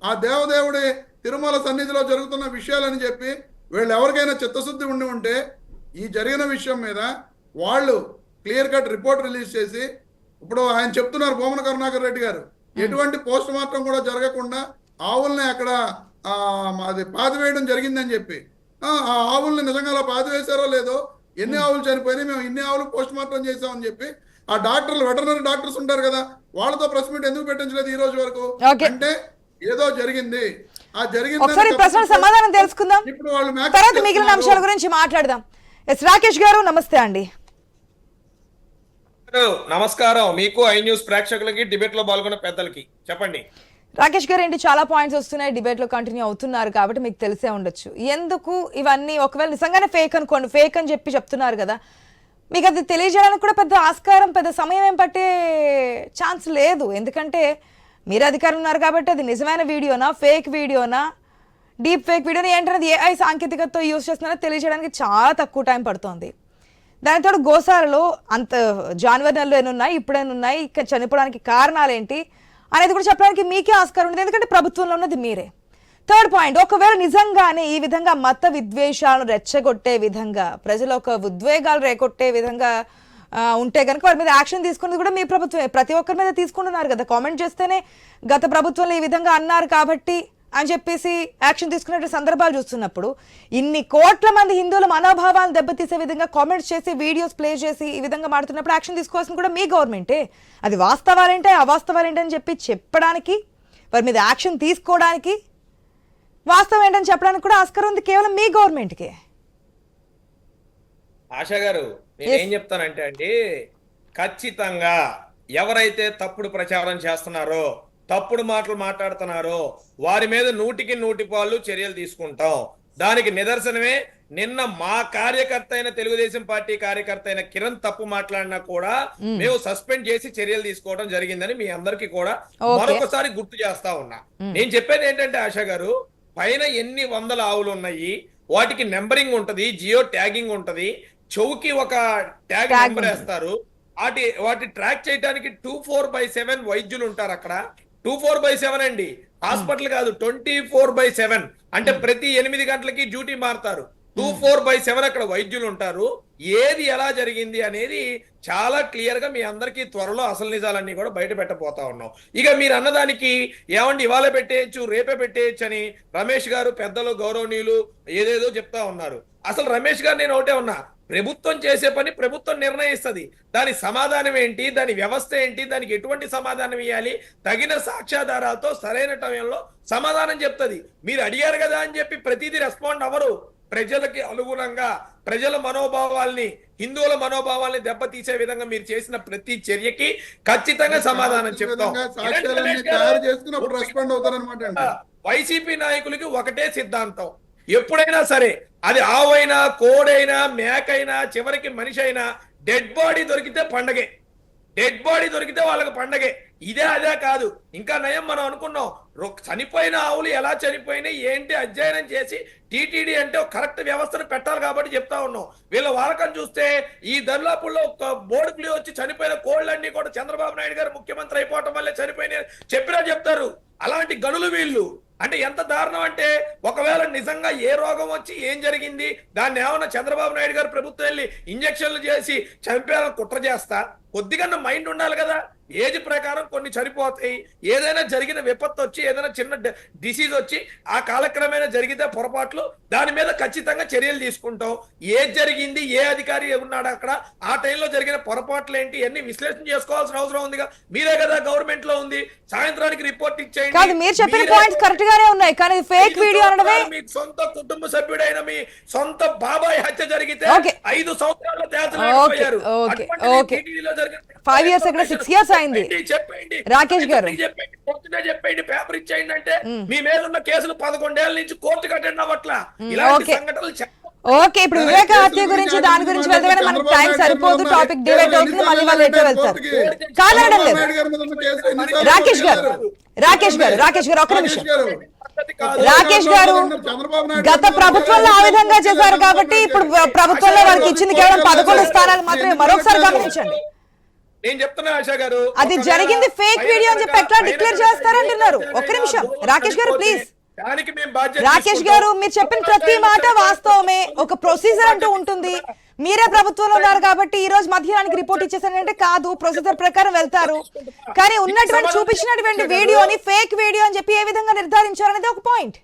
ఆ దేవదేవుడి తిరుమల సన్నిధిలో జరుగుతున్న విషయాలని చెప్పి వీళ్ళు ఎవరికైనా చిత్తశుద్ధి ఉండి ఉంటే ఈ జరిగిన విషయం మీద వాళ్ళు క్లియర్ కట్ రిపోర్ట్ రిలీజ్ చేసి, ఇప్పుడు ఆయన చెప్తున్నారు భూమన కరుణాకర్ రెడ్డి గారు, ఎటువంటి పోస్ట్ మార్టం కూడా జరగకుండా ఆవుల్ని అక్కడ అది పాతివేయడం జరిగిందని చెప్పి, ఆ ఆవుల్ని నిజంగా అలా పాతివేశారో లేదో, ఎన్ని ఆవులు చనిపోయినాయి, మేము ఇన్ని ఆవులు పోస్ట్ మార్టం చేసామని చెప్పి ఆ డాక్టర్లు, వెటర్నరీ డాక్టర్స్ ఉంటారు కదా, వాళ్ళతో ప్రెస్ మీట్ ఎందుకు పెట్టించలేదు ఈ రోజు వరకు? అంటే ఏదో జరిగింది, ఆ జరిగింది సమాధానం తెలుసుకుందాం, ఇప్పుడు వాళ్ళు తర్వాత మిగిలిన అంశాల గురించి మాట్లాడదాం. రాకేష్ గారు నమస్తే అండి. నమస్కారం మీకు, ఐ న్యూస్ ప్రేక్షకులకి, డిబేట్ లో పాల్గొన్న పెద్దలకి. చెప్పండి రాకేష్ గారు. ఏంటి చాలా పాయింట్స్ వస్తున్నాయి, డిబేట్ లో కంటిన్యూ అవుతున్నారు కాబట్టి మీకు తెలిసే ఉండొచ్చు ఎందుకు ఇవన్నీ. ఒకవేళ నిజంగానే ఫేక్ అనుకోండి, ఫేక్ అని చెప్పి చెప్తున్నారు కదా, మీకు అది తెలియజేయడానికి కూడా పెద్ద ఆస్కారం, పెద్ద సమయం ఏం పట్టే ఛాన్స్ లేదు. ఎందుకంటే మీరు అధికారులు ఉన్నారు కాబట్టి అది నిజమైన వీడియోనా, ఫేక్ వీడియోనా, డీప్ ఫేక్ వీడియోనా ఏంటనేది ఏఐ సాంకేతికతతో యూజ్ చేస్తున్నారో తెలియజేయడానికి చాలా తక్కువ టైం పడుతుంది. దానితో గోశాలలో అంత జనవరి నెలలో ఎన్నున్నాయి, ఇప్పుడేనున్నాయి, ఇక్కడ చనిపోవడానికి కారణాలు ఏంటి అనేది కూడా చెప్పడానికి మీకే ఆస్కారం ఉండదు, ఎందుకంటే ప్రభుత్వంలో ఉన్నది మీరే. థర్డ్ పాయింట్, ఒకవేళ నిజంగానే ఈ విధంగా మత విద్వేషాలను రెచ్చగొట్టే విధంగా, ప్రజలు ఒక ఉద్వేగాలు రేకొట్టే విధంగా ఉంటే కనుక వారి మీద యాక్షన్ తీసుకున్నది కూడా మీ ప్రభుత్వమే. ప్రతి ఒక్కరి మీద తీసుకుంటున్నారు కదా, కామెంట్ చేస్తేనే గత ప్రభుత్వంలో ఈ విధంగా అన్నారు కాబట్టి అని చెప్పేసి యాక్షన్ తీసుకునే సందర్భాలు చూస్తున్నప్పుడు ఇన్ని కోట్ల మంది హిందువుల మనోభావాలను దెబ్బతీసే విధంగా కామెంట్స్ చేసి వీడియోస్ ప్లే చేసి ఈ విధంగా మాడుతున్నప్పుడు యాక్షన్ తీసుకోవాల్సిన కూడా మీ గవర్నమెంటే. అది వాస్తవాలేంటే అవాస్తవాలేంటి అని చెప్పి చెప్పడానికి, వారి మీద యాక్షన్ తీసుకోవడానికి, వాస్తవం ఏంటని చెప్పడానికి కూడా ఆస్కారం ఉంది కేవలం మీ గవర్నమెంట్కే. ఆశా గారు నేనేం చెప్తానంటే అండి, ఖచ్చితంగా ఎవరైతే తప్పుడు ప్రచారం చేస్తున్నారో, తప్పుడు మాటలు మాట్లాడుతున్నారో వారి మీద 100% చర్యలు తీసుకుంటాం. దానికి నిదర్శనమే నిన్న మా కార్యకర్త అయిన తెలుగుదేశం పార్టీ కార్యకర్త అయిన కిరణ్ తప్పు మాట్లాడినా కూడా మేము సస్పెండ్ చేసి చర్యలు తీసుకోవడం జరిగిందని మీ అందరికీ కూడా మరొకసారి గుర్తు చేస్తా ఉన్నా. నేను చెప్పేది ఏంటంటే ఆశా గారు, పైన ఎన్ని వందల ఆవులు ఉన్నాయి, వాటికి నెంబరింగ్ ఉంటది, జియో ట్యాగింగ్ ఉంటది, చౌకి ఒక ట్యాగ్ నెంబర్ వేస్తారు. వాటి ట్రాక్ చేయడానికి 24/7 వైద్యులు ఉంటారు అక్కడ. 24/7 అండి, హాస్పిటల్ కాదు, 24/7 అంటే ప్రతి 8 గంటలకి డ్యూటీ మారుతారు. 24/7 అక్కడ వైద్యులు ఉంటారు. ఏది ఎలా జరిగింది అనేది చాలా క్లియర్ గా మీ అందరికీ త్వరలో అసలు నిజాలన్నీ కూడా బయట పెట్టబోతా ఉన్నాం. ఇక మీరు అన్నదానికి ఏమండి ఇవాళ పెట్టేయచ్చు, రేపే పెట్టేయచ్చు అని రమేష్ గారు పెద్దలు గౌరవనీయులు ఏదేదో చెప్తా ఉన్నారు. అసలు రమేష్ గారు నేను ఒకటే ఉన్నా, ప్రభుత్వం చేసే పని ప్రభుత్వం నిర్ణయిస్తుంది. దాని సమాధానం ఏంటి, దాని వ్యవస్థ ఏంటి, దానికి ఎటువంటి సమాధానం ఇవ్వాలి, తగిన సాక్ష్యాధారాలతో సరైన టైంలో సమాధానం చెప్తుంది. మీరు అడిగారు కదా అని చెప్పి ప్రతిదీ రెస్పాండ్ అవ్వరు. ప్రజలకి అనుగుణంగా ప్రజల మనోభావాల్ని, హిందువుల మనోభావాల్ని దెబ్బతీసే విధంగా మీరు చేసిన ప్రతి చర్యకి ఖచ్చితంగా సమాధానం చెప్తాం. వైసీపీ నాయకులకి ఒకటే సిద్ధాంతం, ఎప్పుడైనా సరే అది ఆవైనా, కోడైనా, మేకైనా, చివరికి మనిషి అయినా, డెడ్ బాడీ దొరికితే పండగే. డెడ్ బాడీ దొరికితే వాళ్ళకి పండగే. ఇదే అదే కాదు, ఇంకా నయం మనం అనుకున్నాం చనిపోయిన ఆవులు ఎలా చనిపోయినాయి ఏంటి అధ్యయనం చేసి టీటీడీ అంటే కరెక్ట్ వ్యవస్థను పెట్టాలి కాబట్టి చెప్తా ఉన్నాం. వీళ్ళ వారకం చూస్తే ఈ దర్లాపుల్లో ఒక బోర్డు ఫ్లూ వచ్చి చనిపోయిన కోళ్ళన్నీ కూడా చంద్రబాబు నాయుడు గారు ముఖ్యమంత్రి అయిపోవటం వల్లే చనిపోయినాయి చెప్పినా చెప్తారు. అలాంటి గనులు వీళ్ళు. అంటే ఎంత దారుణం అంటే, ఒకవేళ నిజంగా ఏ రోగం వచ్చి ఏం జరిగింది, దాన్ని ఏమన్నా చంద్రబాబు నాయుడు గారు ప్రభుత్వం వెళ్ళి ఇంజక్షన్లు చేసి చంపేయాలని కుట్ర చేస్తా, కొద్దిగా మైండ్ ఉండాలి కదా. ఏజ్ ప్రకారం కొన్ని చనిపోతాయి, ఏదైనా జరిగిన విపత్తు వచ్చి, ఏదైనా చిన్న డిసీజ్ వచ్చి ఆ కాలక్రమేణా జరిగితే పొరపాట్లు, దాని మీద ఖచ్చితంగా చర్యలు తీసుకుంటాం. ఏది జరిగింది, ఏ అధికారి ఉన్నాడు అక్కడ, ఆ టైంలో జరిగిన పొరపాట్లు ఏంటి, అన్ని విశ్లేషణ చేసుకోవాల్సిన అవసరం ఉందిగా. మీరే కదా గవర్నమెంట్ లో ఉంది, సాయంత్రానికి రిపోర్ట్ ఇచ్చేయండి. మీరు చెప్పిన పాయింట్స్ కరెక్ట్ గానే ఉన్నాయి, కానీ ఫేక్ వీడియో అనడమే. మీ సొంత కుటుంబ సభ్యుడైన మీ సొంత బాబాయ్ హత్య జరిగితే 5 సంవత్సరాల్లో తేల్చలేకపోయారు. 5 years అక్కడ 6 years అయింది. చెప్పండి రాకేష్ గారు చెప్పండి, పేపర్ ఇచ్చేయండి అంటే మీ మీద ఉన్న కేసులు 11 ఏళ్ల నుంచి కోర్టుకు అటెండ్ అవ్వట్లా. ఇలాంటి సంఘటనలు ఓకే, ఇప్పుడు వివేక హత్య గురించి దాని గురించి వెళ్తే మనకు టైం సరిపోదు, టాపిక్ డిబేట్ అవుతుంది, మళ్ళీ వాళ్ళు ఎట్లా వెళ్తారు కాదనడం లేదు. రాకేష్ గారు ఒక్క నిమిషం. రాకేష్ గారు గత ప్రభుత్వంలో ఆ విధంగా చేశారు కాబట్టి ఇప్పుడు ప్రభుత్వంలో వారికి ఇచ్చింది కేవలం 11 స్థానాలు మాత్రమే. మరొకసారి గమనించండి, నేను చెప్తున్నా ఆశా గారు, అది జరిగింది ఫేక్ వీడియో అని చెప్పి ఎట్లా డిక్లేర్ చేస్తారంటున్నారు. ఒక్క నిమిషం రాకేష్ గారు ప్లీజ్. రాకేష్ గారు మీరు చెప్పిన ప్రతి మాట వాస్తవమే, ఒక ప్రొసీజర్ అంటూ ఉంటుంది. మీరే ప్రభుత్వంలో ఉన్నారు కాబట్టి ఈ రోజు మధ్యాహ్నానికి రిపోర్ట్ ఇచ్చేసారంటే కాదు, ప్రొసీజర్ ప్రకారం వెళ్తారు. కానీ ఉన్నటువంటి చూపించినటువంటి వీడియోని ఫేక్ వీడియో అని చెప్పి ఏ విధంగా నిర్ధారించారనేది ఒక పాయింట్.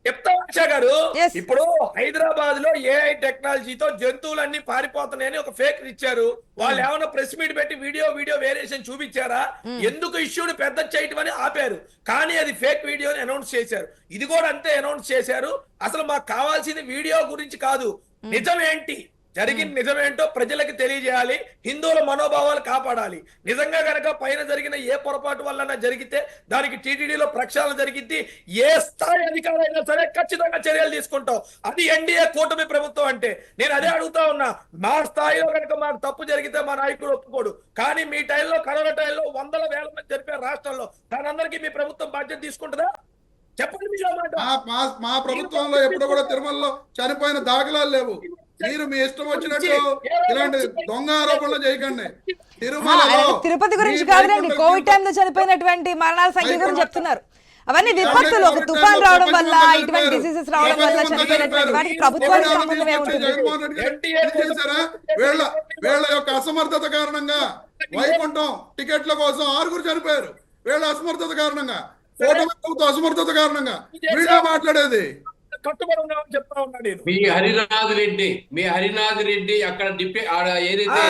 చెప్తా ఆశా గారు, ఇప్పుడు హైదరాబాద్ లో ఏఐ టెక్నాలజీతో జంతువులన్నీ పారిపోతున్నాయని ఒక ఫేక్ ఇచ్చారు. వాళ్ళు ఏమైనా ప్రెస్ మీట్ పెట్టి వీడియో వేరియేషన్ చూపించారా? ఎందుకు ఇష్యూని పెద్ద చేయటం అని ఆపారు, కానీ అది ఫేక్ వీడియో అని అనౌన్స్ చేశారు. ఇది కూడా అంతే అనౌన్స్ చేశారు. అసలు మాకు కావాల్సింది వీడియో గురించి కాదు, నిజం ఏంటి, జరిగిన నిజమేంటో ప్రజలకు తెలియజేయాలి, హిందువుల మనోభావాలు కాపాడాలి. నిజంగా కనుక పైన జరిగిన ఏ పొరపాటు వల్ల జరిగితే దానికి టీటీడీలో ప్రక్షాళన జరిగింది, ఏ స్థాయి అధికారైనా సరే ఖచ్చితంగా చర్యలు తీసుకుంటాం. అది ఎన్డీఏ కూటమి ప్రభుత్వం అంటే. నేను అదే అడుగుతా ఉన్నా, మా స్థాయిలో కనుక మాకు తప్పు జరిగితే మా నాయకుడు ఒప్పుకోడు, కానీ మీ టైంలో కరోనా టైంలో 100,000 మంది జరిపారు రాష్ట్రంలో, దానందరికీ మీ ప్రభుత్వం బాధ్యత తీసుకుంటుందా? చెప్పండి. మా ప్రభుత్వంలో ఎప్పుడు కూడా తిరుమలలో చనిపోయిన దాఖలాలు లేవు. మీరు మీ ఇష్టం వచ్చినట్టు ఇలాంటి దొంగ ఆరోపణలు చేయకండి. తిరుపతి గురించి కాదులేండి, కోవిడ్ టైంలో చనిపోయినటువంటి మరణాల సంఖ్య గురించి చెప్తున్నారు. అవన్నీ విపత్తులు, ఒక తుఫాన్ రావడం వల్ల, ఇటువంటి డిసీజెస్ రావడం వల్ల చనిపోయినటువంటి వాటికి ప్రభుత్వానికి సంబంధం ఏముంటుంది? వీళ్ళ యొక్క అసమర్థత కారణంగా వైకుంఠం టికెట్ల కోసం 6 చనిపోయారు. వీళ్ళ అసమర్థత కారణంగా కూటమి ప్రభుత్వ అసమర్థత కారణంగా వీడియో మాట్లాడేది. కట్టుబడి ఉన్నామని చెప్తా ఉన్నాడు నేను. మీ హరినాథ్ రెడ్డి అక్కడ ఏదైతే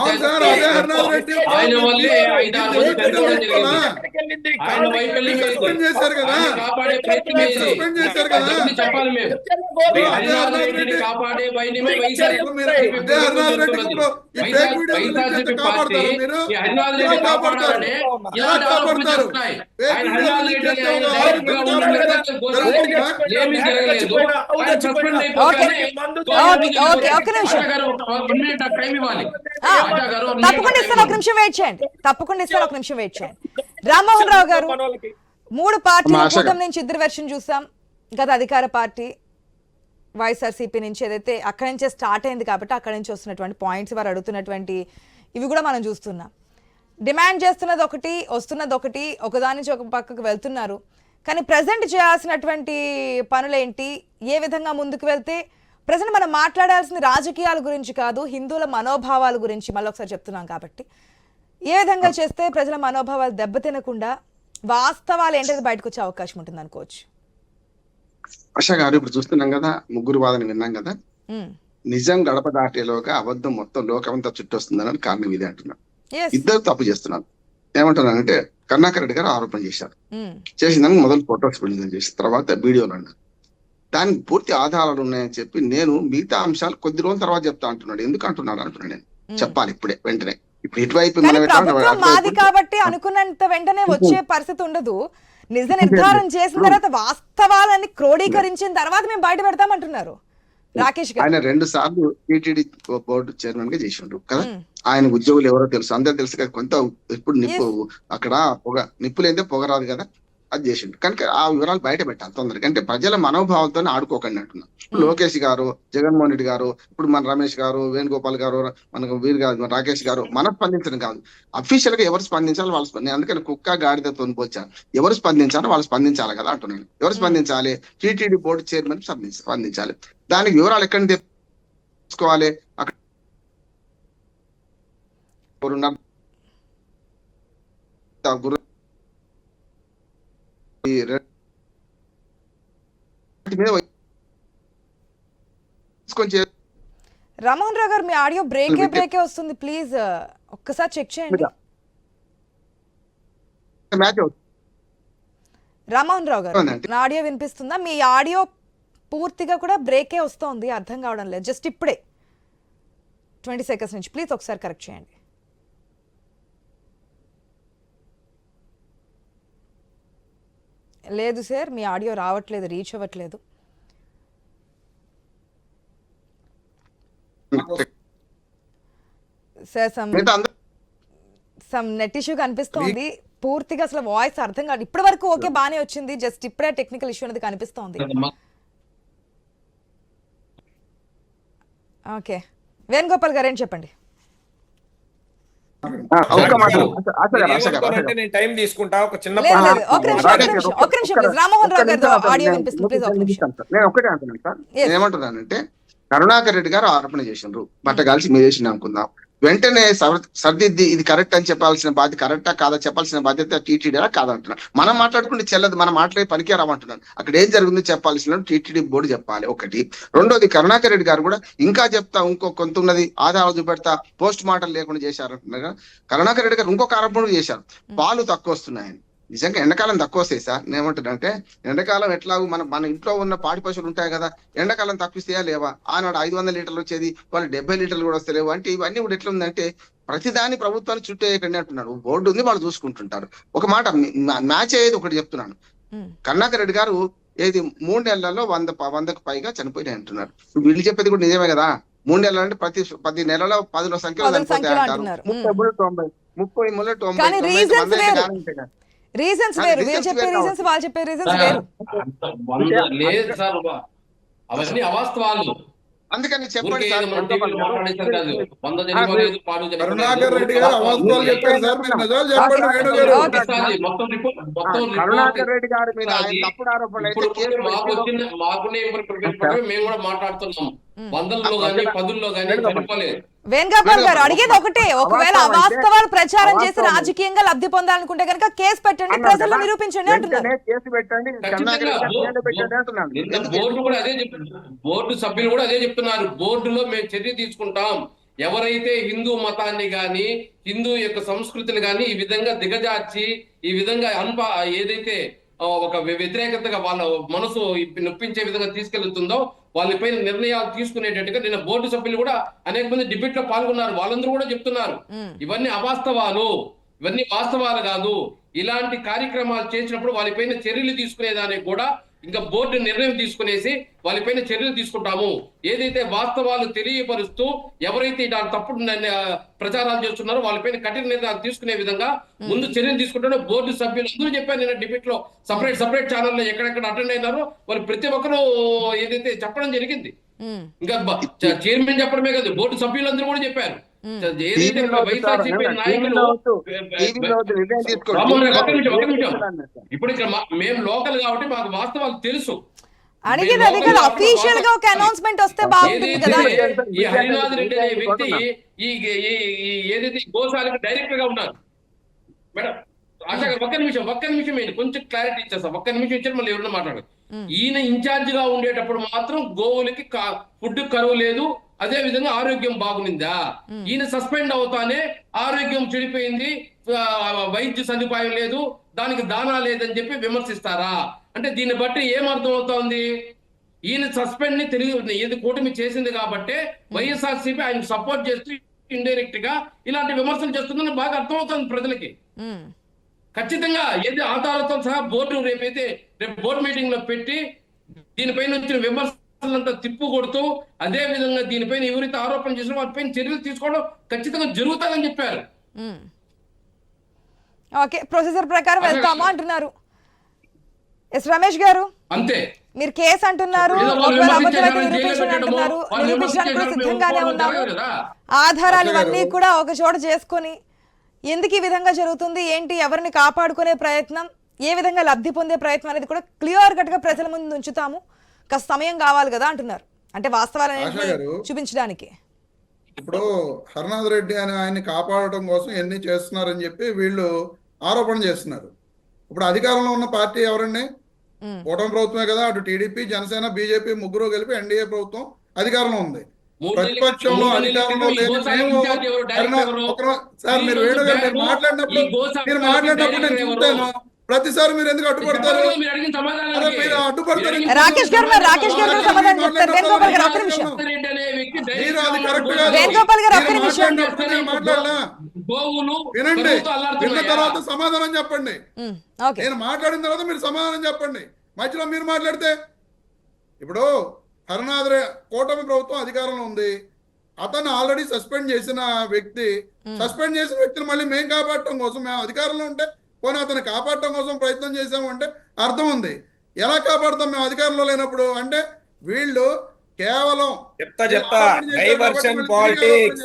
అవును సార్, అదే హరినాథ్ రెడ్డి ఆయన వల్లే 5-6 మంది చనిపోవడం జరిగింది. ఆయన వైఫల్యం సస్పెండ్ చేశారు కదా, కాపాడే ప్రయత్నం ఏది? సస్పెండ్ చేశారు కదా. అదొకటి చెప్పాలి మేము. మీ హరినాథ్ రెడ్డిని కాపాడే వైద్యమే అదే హరినాథ్ రెడ్డి ఇప్పుడు ఈ ఫేక్ వీడియోలు కాపాడతారు మీరు. ఈ హరినాథ్ రెడ్డి కాపాడాలని ఇలాంటి ఆరోపణలు చేస్తున్నాయి. ఆయన హరినాథ్ రెడ్డి ఏమీ జరగలేదు. ఆయన సస్పెండ్ అయిపోగానే తప్పకుండా ఇస్తాను, ఒక నిమిషం వెయిట్ చేయండి. తప్పకుండా ఇస్తాను, ఒక నిమిషం వెయిట్ చేయండి. రామ్మోహన్ రావు గారు, 3 పార్టీల కూటమి నుంచి ఇద్దరు వెర్షన్ చూసాం. గత అధికార పార్టీ వైఎస్ఆర్సీపీ నుంచి ఏదైతే అక్కడి నుంచే స్టార్ట్ అయింది కాబట్టి అక్కడి నుంచి వస్తున్నటువంటి పాయింట్స్, వారు అడుగుతున్నటువంటి ఇవి కూడా మనం చూస్తున్నాం. డిమాండ్ చేస్తున్నది ఒకటి, వస్తున్నది ఒకటి, ఒకదాని నుంచి ఒక పక్కకు వెళ్తున్నారు. కానీ ప్రజెంట్ చేయాల్సినటువంటి పనులేంటి, ఏ విధంగా ముందుకు వెళ్తే ప్రజెంట్ మనం మాట్లాడాల్సింది రాజకీయాల గురించి కాదు, హిందువుల మనోభావాల గురించి మళ్ళీ ఒకసారి చెప్తున్నాం కాబట్టి ఏ విధంగా చేస్తే ప్రజల మనోభావాలు దెబ్బతినకుండా వాస్తవాలు ఏంటది బయటకు వచ్చే అవకాశం ఉంటుంది అనుకోవచ్చు. ఆశా గారు, ఇప్పుడు చూస్తున్నాం కదా, ముగ్గురు వాదన విన్నాం కదా. నిజం గడప దాటేలోగా అబద్ధం మొత్తం లోకమంతా చుట్టొస్తుందని కారణం ఇదే అంటున్నారు. ఇద్దరు తప్పు చేస్తున్నారు. ఏమంటున్నారంటే కరుణాకర్ రెడ్డి గారు ఆరోపణ చేశారు. చేసిన దానికి మొదలు ఫోటోస్ విడుదల చేసి తర్వాత వీడియోలు అన్నారు. దానికి పూర్తి ఆధారాలు ఉన్నాయని చెప్పి నేను మిగతా అంశాలు కొద్ది రోజుల తర్వాత చెప్తా అంటున్నాడు. ఎందుకు అంటున్నాడు అంటున్నాడు. నేను చెప్పాలి ఇప్పుడే వెంటనే. ఇప్పుడు ఇటువైపు మాది కాబట్టి అనుకున్నంత వెంటనే వచ్చే పరిస్థితి ఉండదు. నిజ నిర్ధారణ చేసిన తర్వాత వాస్తవాలని క్రోడీకరించిన తర్వాత మేము బయట పెడతామంటున్నారు రాకేష్ గారు. ఆయన 2 సార్లు టీటీడీ బోర్డు చైర్మన్ గా చేసిండు కదా. ఆయన ఉద్యోగులు ఎవరో తెలుసు, అందరు తెలుసు కదా. కొంత ఇప్పుడు నిప్పు అక్కడ నిప్పు లేదే పొగ రాదు కదా, అది చేసిండు. కనుక ఆ వివరాలు బయట పెట్టాలి తొందరగా. అంటే ప్రజల మనోభావాలతో ఆడుకోకండి అంటున్నా. లోకేష్ గారు, జగన్మోహన్ రెడ్డి గారు, ఇప్పుడు మన రమేష్ గారు, వేణుగోపాల్ గారు, మనకు వీరు గారు, రాకేష్ గారు మనం స్పందించడం కాదు, అఫీషియల్ గా ఎవరు స్పందించాలి వాళ్ళు స్పందించాలి. అందుకని కుక్క గాడిదతో పోల్చాను. ఎవరు స్పందించాలో వాళ్ళు స్పందించాలి కదా అంటున్నాను. ఎవరు స్పందించాలి? టీటీడీ బోర్డు చైర్మన్ స్పందించాలి. దానికి వివరాలు ఎక్కడ తెలుసుకోవాలి? అక్కడ రామ్మోహన్ రావు గారు, మీ ఆడియో బ్రేకే వస్తుంది. ప్లీజ్ ఒక్కసారి చెక్ చేయండి. రామ్మోహన్ రావు గారు, నా ఆడియో వినిపిస్తుందా? మీ ఆడియో పూర్తిగా కూడా బ్రేకే వస్తోంది, అర్థం కావడం లేదు. జస్ట్ ఇప్పుడే 20 seconds నుంచి ప్లీజ్ ఒకసారి కరెక్ట్ చేయండి. లేదు సార్, మీ ఆడియో రావట్లేదు, రీచ్ అవ్వట్లేదు. సార్ సమ్ నెట్ ఇష్యూ కనిపిస్తోంది. పూర్తిగా అసలు వాయిస్ అర్థం కాదు. ఇప్పటి వరకు ఓకే, బానే వచ్చింది. జస్ట్ ఇప్పుడే టెక్నికల్ ఇష్యూ అనేది కనిపిస్తోంది. ఓకే, వేణుగోపాల్ గారు ఏం చెప్పండి. నేను టైం తీసుకుంటా. ఒక చిన్న ఒక నిమిషం రామ్మోహన్ రావు గారు ఆడియో వినిపిస్తుంది. ప్లీజ్ ఒక నిమిషం. నేను ఒకటే అంటున్నాను సార్. ఏమంటున్నానంటే కరుణాకర్ రెడ్డి గారు ఆరోపణ చేసిండ్రు, బట్టగాల్చి మీరు చేసింది అనుకుందాం. వెంటనే సర్దిద్ది ఇది కరెక్ట్ అని చెప్పాల్సిన బాధ్యత, కరెక్టా కాదా చెప్పాల్సిన బాధ్యత టీటీడీలా కాదంటున్నాను. మనం మాట్లాడుకుంటే చెల్లదు, మనం మాట్లాడి పనికి రామంటున్నాను. అక్కడ ఏం జరిగిందో చెప్పాల్సిన టీటీడీ బోర్డు చెప్పాలి ఒకటి. రెండోది, కరుణాకర్ రెడ్డి గారు కూడా ఇంకా చెప్తా, ఇంకో కొంత ఉన్నది ఆధారాలు చూపెడతా, పోస్ట్ మార్టం లేకుండా చేశారంటున్నారు. కరుణాకర్ రెడ్డి గారు ఇంకొక ఆరోపణ చేశారు, పాలు తక్కువ వస్తున్నాయని. నిజంగా ఎండాకాలం తక్కువ వస్తాయి సార్. నేనేమంటున్నానంటే ఎండాకాలం ఎట్లాగూ మన ఇంట్లో ఉన్న పాడి పశువులు ఉంటాయి కదా, ఎండాకాలం తక్కువస్తాయా లేవా? ఆనాడు 500 లీటర్లు వచ్చేది, వాళ్ళు 70 లీటర్లు కూడా వస్తలేవు. అంటే ఇవన్నీ కూడా ఎట్లా ఉందంటే ప్రతిదాని ప్రభుత్వాన్ని చుట్టేయకండి అంటున్నారు. బోర్డు ఉంది, వాళ్ళు చూసుకుంటుంటారు. ఒక మాట మ్యాచ్ అయ్యేది ఒకటి చెప్తున్నాను. కరుణాకర్ రెడ్డి గారు ఏది 3 నెలల్లో 100కు పైగా చనిపోయినాయి అంటున్నారు. వీళ్ళు చెప్పేది కూడా నిజమే కదా. 3 నెలలు అంటే ప్రతి 10 నెలల్లో 10 సంఖ్యలో చనిపోతాయి అంటారు. 30 రీజన్స్ వేరు, మీరు చెప్పే రీజన్స్, వాళ్ళు చెప్పే రీజన్స్ వేరు. లేదు సార్, అవన్నీ అవాస్తవాలు. అందుకని చెప్పండి సార్. కరుణాకర్ రెడ్డి గారు అవాస్తవాలు చెప్పారు సార్, మీరు నిజాలు చెప్పండి. కరుణాకర్ రెడ్డి గారి మీద తప్పుడు ఆరోపణలు మాకునే మేము కూడా మాట్లాడుతున్నాం. 100ల్లో కానీ 10ల్లో కానీ చనిపోలేదు. వేణుగోపాల్ గారు అడిగేది ఒకటే, ఒకవేళ అవాస్తవాలు ప్రచారం చేసి రాజకీయంగా లబ్ధి పొందాలనుకుంటే కనుక కేసు పెట్టండి, ప్రజల్లో నిరూపించండి అంటున్నారు. కేసు పెట్టండి, బోర్డు కూడా అదే బోర్డు సభ్యులు కూడా అదే చెప్తున్నారు. బోర్డులో మేము చర్య తీసుకుంటాం. ఎవరైతే హిందూ మతాన్ని గాని హిందూ యొక్క సంస్కృతిని గాని ఈ విధంగా దిగజార్చి ఈ విధంగా ఏదైతే ఒక వ్యతిరేకతగా వాళ్ళ మనసు నొప్పించే విధంగా తీసుకెళ్తుందో వాళ్ళపైన నిర్ణయాలు తీసుకునేటట్టుగా నిన్న బోర్డు సభ్యులు కూడా అనేక మంది డిబేట్ లో పాల్గొన్నారు. వాళ్ళందరూ కూడా చెప్తున్నారు ఇవన్నీ అవాస్తవాలు, ఇవన్నీ వాస్తవాలు కాదు. ఇలాంటి కార్యక్రమాలు చేసినప్పుడు వాళ్ళపైన చర్యలు తీసుకునేదానికి కూడా ఇంకా బోర్డు నిర్ణయం తీసుకునేసి వాళ్ళపైన చర్యలు తీసుకుంటాము. ఏదైతే వాస్తవాలు తెలియపరుస్తూ ఎవరైతే ఇలా తప్పుడు ప్రచారాలు చేస్తున్నారో వాళ్ళపైన కఠిన నిర్ణయాలు తీసుకునే విధంగా ముందు చర్యలు తీసుకుంటారో బోర్డు సభ్యులు అందరూ చెప్పారు. నిన్న డిబేట్ లో సపరేట్ ఛానల్లో ఎక్కడెక్కడ అటెండ్ అయినారో వాళ్ళు ప్రతి ఒక్కరూ ఏదైతే చెప్పడం జరిగింది. ఇంకా చైర్మన్ చెప్పడమే కాదు, బోర్డు సభ్యులందరూ కూడా చెప్పారు. ఏదైతే వైఎస్ఆర్సీపీ నాయకులు ఇప్పుడు ఇక్కడ మేము లోకల్ కాబట్టి మాకు వాస్తవాలు తెలుసు. అడిగేది అది కదా, అఫీషియల్ గా ఒక అనౌన్స్మెంట్ వస్తే బాగుంటుంది కదా. ఈ హరినాథ్ రెడ్డి అనే వ్యక్తి ఈ ఏదైతే గోశాలకు డైరెక్టర్ గా ఉన్నారు. మేడం ఆశా గారు ఒక్క నిమిషం ఏంటి, కొంచెం క్లారిటీ ఇచ్చేస్తాం. ఒక్క నిమిషం ఇచ్చారు, మళ్ళీ ఎవరన్నా మాట్లాడారు. ఈయన ఇన్ఛార్జ్ గా ఉండేటప్పుడు మాత్రం గోవులకి ఫుడ్ కరువు లేదు, అదే విధంగా ఆరోగ్యం బాగుందా. ఈయన సస్పెండ్ అవుతానే ఆరోగ్యం చెడిపోయింది, వైద్య సదుపాయం లేదు, దానికి దానా లేదని చెప్పి విమర్శిస్తారా? అంటే దీన్ని బట్టి ఏం అర్థం అవుతోంది? ఈయన సస్పెండ్ ని ఏది కూటమి చేసింది కాబట్టి వైఎస్ఆర్సీపీ ఆయన సపోర్ట్ చేస్తూ ఇండైరెక్ట్ గా ఇలాంటి విమర్శలు చేస్తుందని బాగా అర్థమవుతుంది ప్రజలకి. ఖచ్చితంగా ఏది ఆధారాలతో సహా బోర్డు రేపు బోర్డు మీటింగ్ లో పెట్టి దీనిపైన వచ్చిన విమర్శలంతా తిప్పు కొడుతూ అదే విధంగా దీనిపైన ఎవరైతే ఆరోపణ చేసిన వాటిపైన చర్యలు తీసుకోవడం ఖచ్చితంగా జరుగుతుందని చెప్పారు. ఓకే, ప్రొసీజర్ ప్రకారం వెళ్తామా అంటున్నారు. ఎస్ రమేష్ గారు, అంతే. మీరు కేసు అంటున్నారు, నిరూపించడానికి కూడా సిద్ధంగానే ఉన్నారు. ఆధారాలు ఇవన్నీ కూడా ఒక చోట చేసుకొని ఎందుకు ఈ విధంగా జరుగుతుంది ఏంటి, ఎవరిని కాపాడుకునే ప్రయత్నం, ఏ విధంగా లబ్ధి పొందే ప్రయత్నం అనేది కూడా క్లియర్ కట్ గా ప్రజల ముందు ఉంచుతాము, కాస్త సమయం కావాలి కదా అంటున్నారు. అంటే వాస్తవాలన్నీ చూపించడానికి. ఇప్పుడు హరినాథ్ రెడ్డి అని ఆయన్ని కాపాడటం కోసం ఎన్ని చేస్తున్నారని చెప్పి వీళ్ళు ఆరోపణ చేస్తున్నారు. ఇప్పుడు అధికారంలో ఉన్న పార్టీ ఎవరండి? కూటమి ప్రభుత్వమే కదా. అటు టీడీపీ, జనసేన, బీజేపీ ముగ్గురు కలిపి ఎన్డీఏ ప్రభుత్వం అధికారంలో ఉంది. ప్రతిపక్షంలో అధికారంలో లేదు. సార్ మీరు వేణుగారు మీరు మాట్లాడినప్పుడు నేను చూస్తాను. ప్రతిసారి మీరు ఎందుకు అడ్డుపడతారు? మీరు అడ్డుపడతారు. రాకేష్ గారు సమాధానం చెప్తారు. వేణుగోపాల్ గారు ఒక్క నిమిషం. మీరు అది కరెక్ట్ కాదు. వేణుగోపాల్ గారు ఒక్క నిమిషం మాట్లాడలా. వినండి, విన్న తర్వాత సమాధానం చెప్పండి. నేను మాట్లాడిన తర్వాత మీరు సమాధానం చెప్పండి. మధ్యలో మీరు మాట్లాడితే ఇప్పుడు హరినాథ్ కూటమి ప్రభుత్వం అధికారంలో ఉంది. అతను ఆల్రెడీ సస్పెండ్ చేసిన వ్యక్తిని మళ్ళీ మేము కాపాడటం కోసం, మేము అధికారంలో ఉంటే పోనీ అతను కాపాడటం కోసం ప్రయత్నం చేసాము అంటే అర్థం ఉంది. ఎలా కాపాడుతాం మేము అధికారంలో లేనప్పుడు? అంటే వీళ్ళు కేవలం డైవర్షన్ పాలిటిక్స్.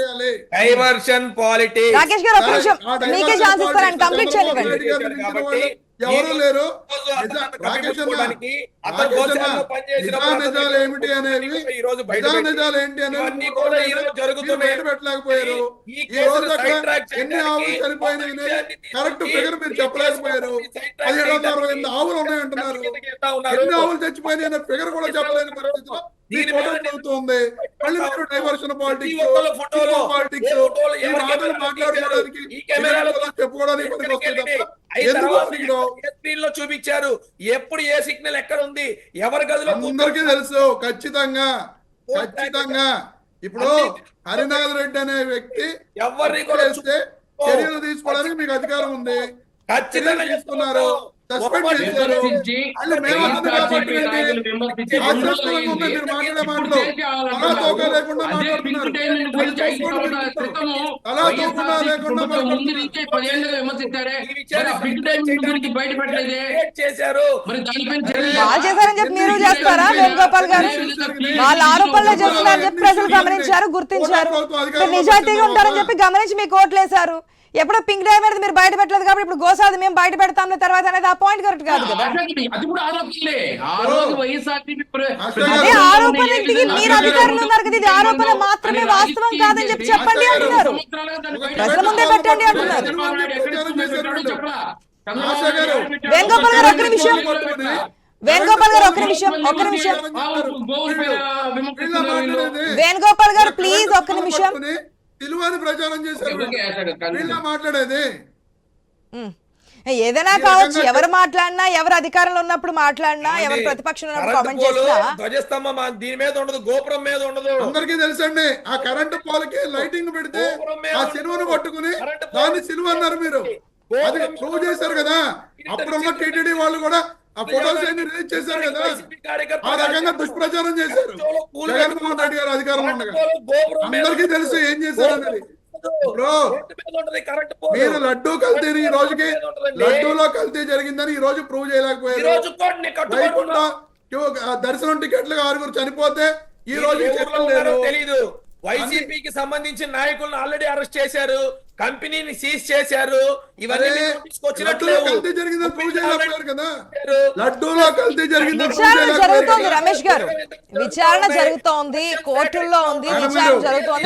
రాకేష్ గారు ఒక్క నిమిషం, మీకే ఛాన్స్ ఇస్తారని కంప్లీట్ చేయండి. ఎవరు లేరు. నిజాలు ఏంటి అనేవి పెట్టలేకపోయారు. ఈ రోజు అక్కడ ఎన్ని ఆవులు చనిపోయినాయి కరెక్ట్ ఫిగర్ మీరు చెప్పలేకపోయారు. 1768 ఆవులు ఉన్నాయంటున్నారు. ఎన్ని ఆవులు చచ్చిపోయినాయి అనే ఫిగర్ కూడా చెప్పలేని పరిస్థితిలో ఉంది. మళ్ళీ మీరు డైవర్షన్ పాలిటిక్స్ మాట్లాడుకోవడానికి చెప్పుకోవడానికి లో చూపించారు. ఎప్పుడు ఏ సిగ్నల్ ఎక్కడ ఉంది, ఎవరి గదిలో అందరికీ తెలుసు. ఖచ్చితంగా ఇప్పుడు హరినాథ్ రెడ్డి అనే వ్యక్తి ఎవరిని చర్యలు తీసుకోవడానికి మీకు అధికారం ఉంది. ఖచ్చితంగా తీసుకున్నారు, సస్పెండ్ చేశారు. మీరు మాట్లాడే మాటలు అలా తోక లేకుండా మాట్లాడుతున్నారు. అలా తోకుండా లేకుండా చేశారని చెప్పి మీరు చేస్తారా? వేణుగోపాల్ గారు వాళ్ళ ఆరోపణలు చేస్తున్నారని చెప్పి ప్రజలు గమనించారు, గుర్తించారు. నిజాయితీగా ఉంటారని చెప్పి గమనించి మీకు ఓట్లేశారు. ఎప్పుడో పింక్ డైమండ్ మీరు బయట పెట్టలేదు కాబట్టి ఇప్పుడు గోసాది మేము బయట పెడతాం తర్వాత అనేది ఆ పాయింట్ కరెక్ట్ కాదు కదా. అదే ఆరోపణ మీరు అధికారులు ఉన్నారు కదా, ఇది ఆరోపణ మాత్రం మాత్రమే వాస్తవం కాదని చెప్పండి అంటున్నారు. ప్రజల ముందే పెట్టండి అంటున్నారు. వేణుగోపాల్ గారు ఒక్క నిమిషం, వేణుగోపాల్ గారు ఒక్క నిమిషం, వేణుగోపాల్ గారు ప్లీజ్ ఒక్క నిమిషం. తెలుగుని ప్రచారం చేశారు మాట్లాడేది. ఏదైనా కావచ్చు, ఎవరు మాట్లాడినా, ఎవరు అధికారంలో ఉన్నప్పుడు మాట్లాడినా, ఎవరు ప్రతిపక్షంలో ఉన్నప్పుడు కామెంట్ చేసినా ధ్వజస్తంభం దీని మీద ఉండదు, గోపురం మీద ఉండదు. అందరికీ తెలుసండి. ఆ కరెంటు పోలకి లైటింగ్ పెడితే ఆ సిలువను పట్టుకుని దాన్ని సిలువ అన్నారు మీరు. అది ప్రూవ్ చేశారు కదా. అప్పుడున్న టీటీడీ వాళ్ళు కూడా ఆ ఫోటోస్ అన్ని రిలీజ్ చేశారు కదా. ఆ రకంగా దుష్ప్రచారం చేశారు జగన్మోహన్ రెడ్డి గారు అధికారంలో ఉండగా. అందరికీ తెలుసు ఏం చేశారు అన్నది. మీరు లడ్డూ కల్తీని ఈ రోజుకి లడ్డూలో కల్తీ జరిగిందని ఈ రోజు ప్రూవ్ చేయలేకపోయారు. దర్శనం టికెట్లు 6 చనిపోతే ఈ రోజు తెలీదు. వైసీపీకి సంబంధించిన నాయకులను ఆల్రెడీ అరెస్ట్ చేశారు, కంపెనీని సీజ్ చేశారు. ఇవన్నీ కల్తీ జరిగిందని ప్రూవ్ చేయలేకపోయారు కదా. లడ్డూలో కల్తీ జరిగిందని విచారణ జరుగుతోంది రమేష్ గారు, విచారణ జరుగుతోంది, కోర్టుల్లో ఉంది, విచారణ జరుగుతోంది.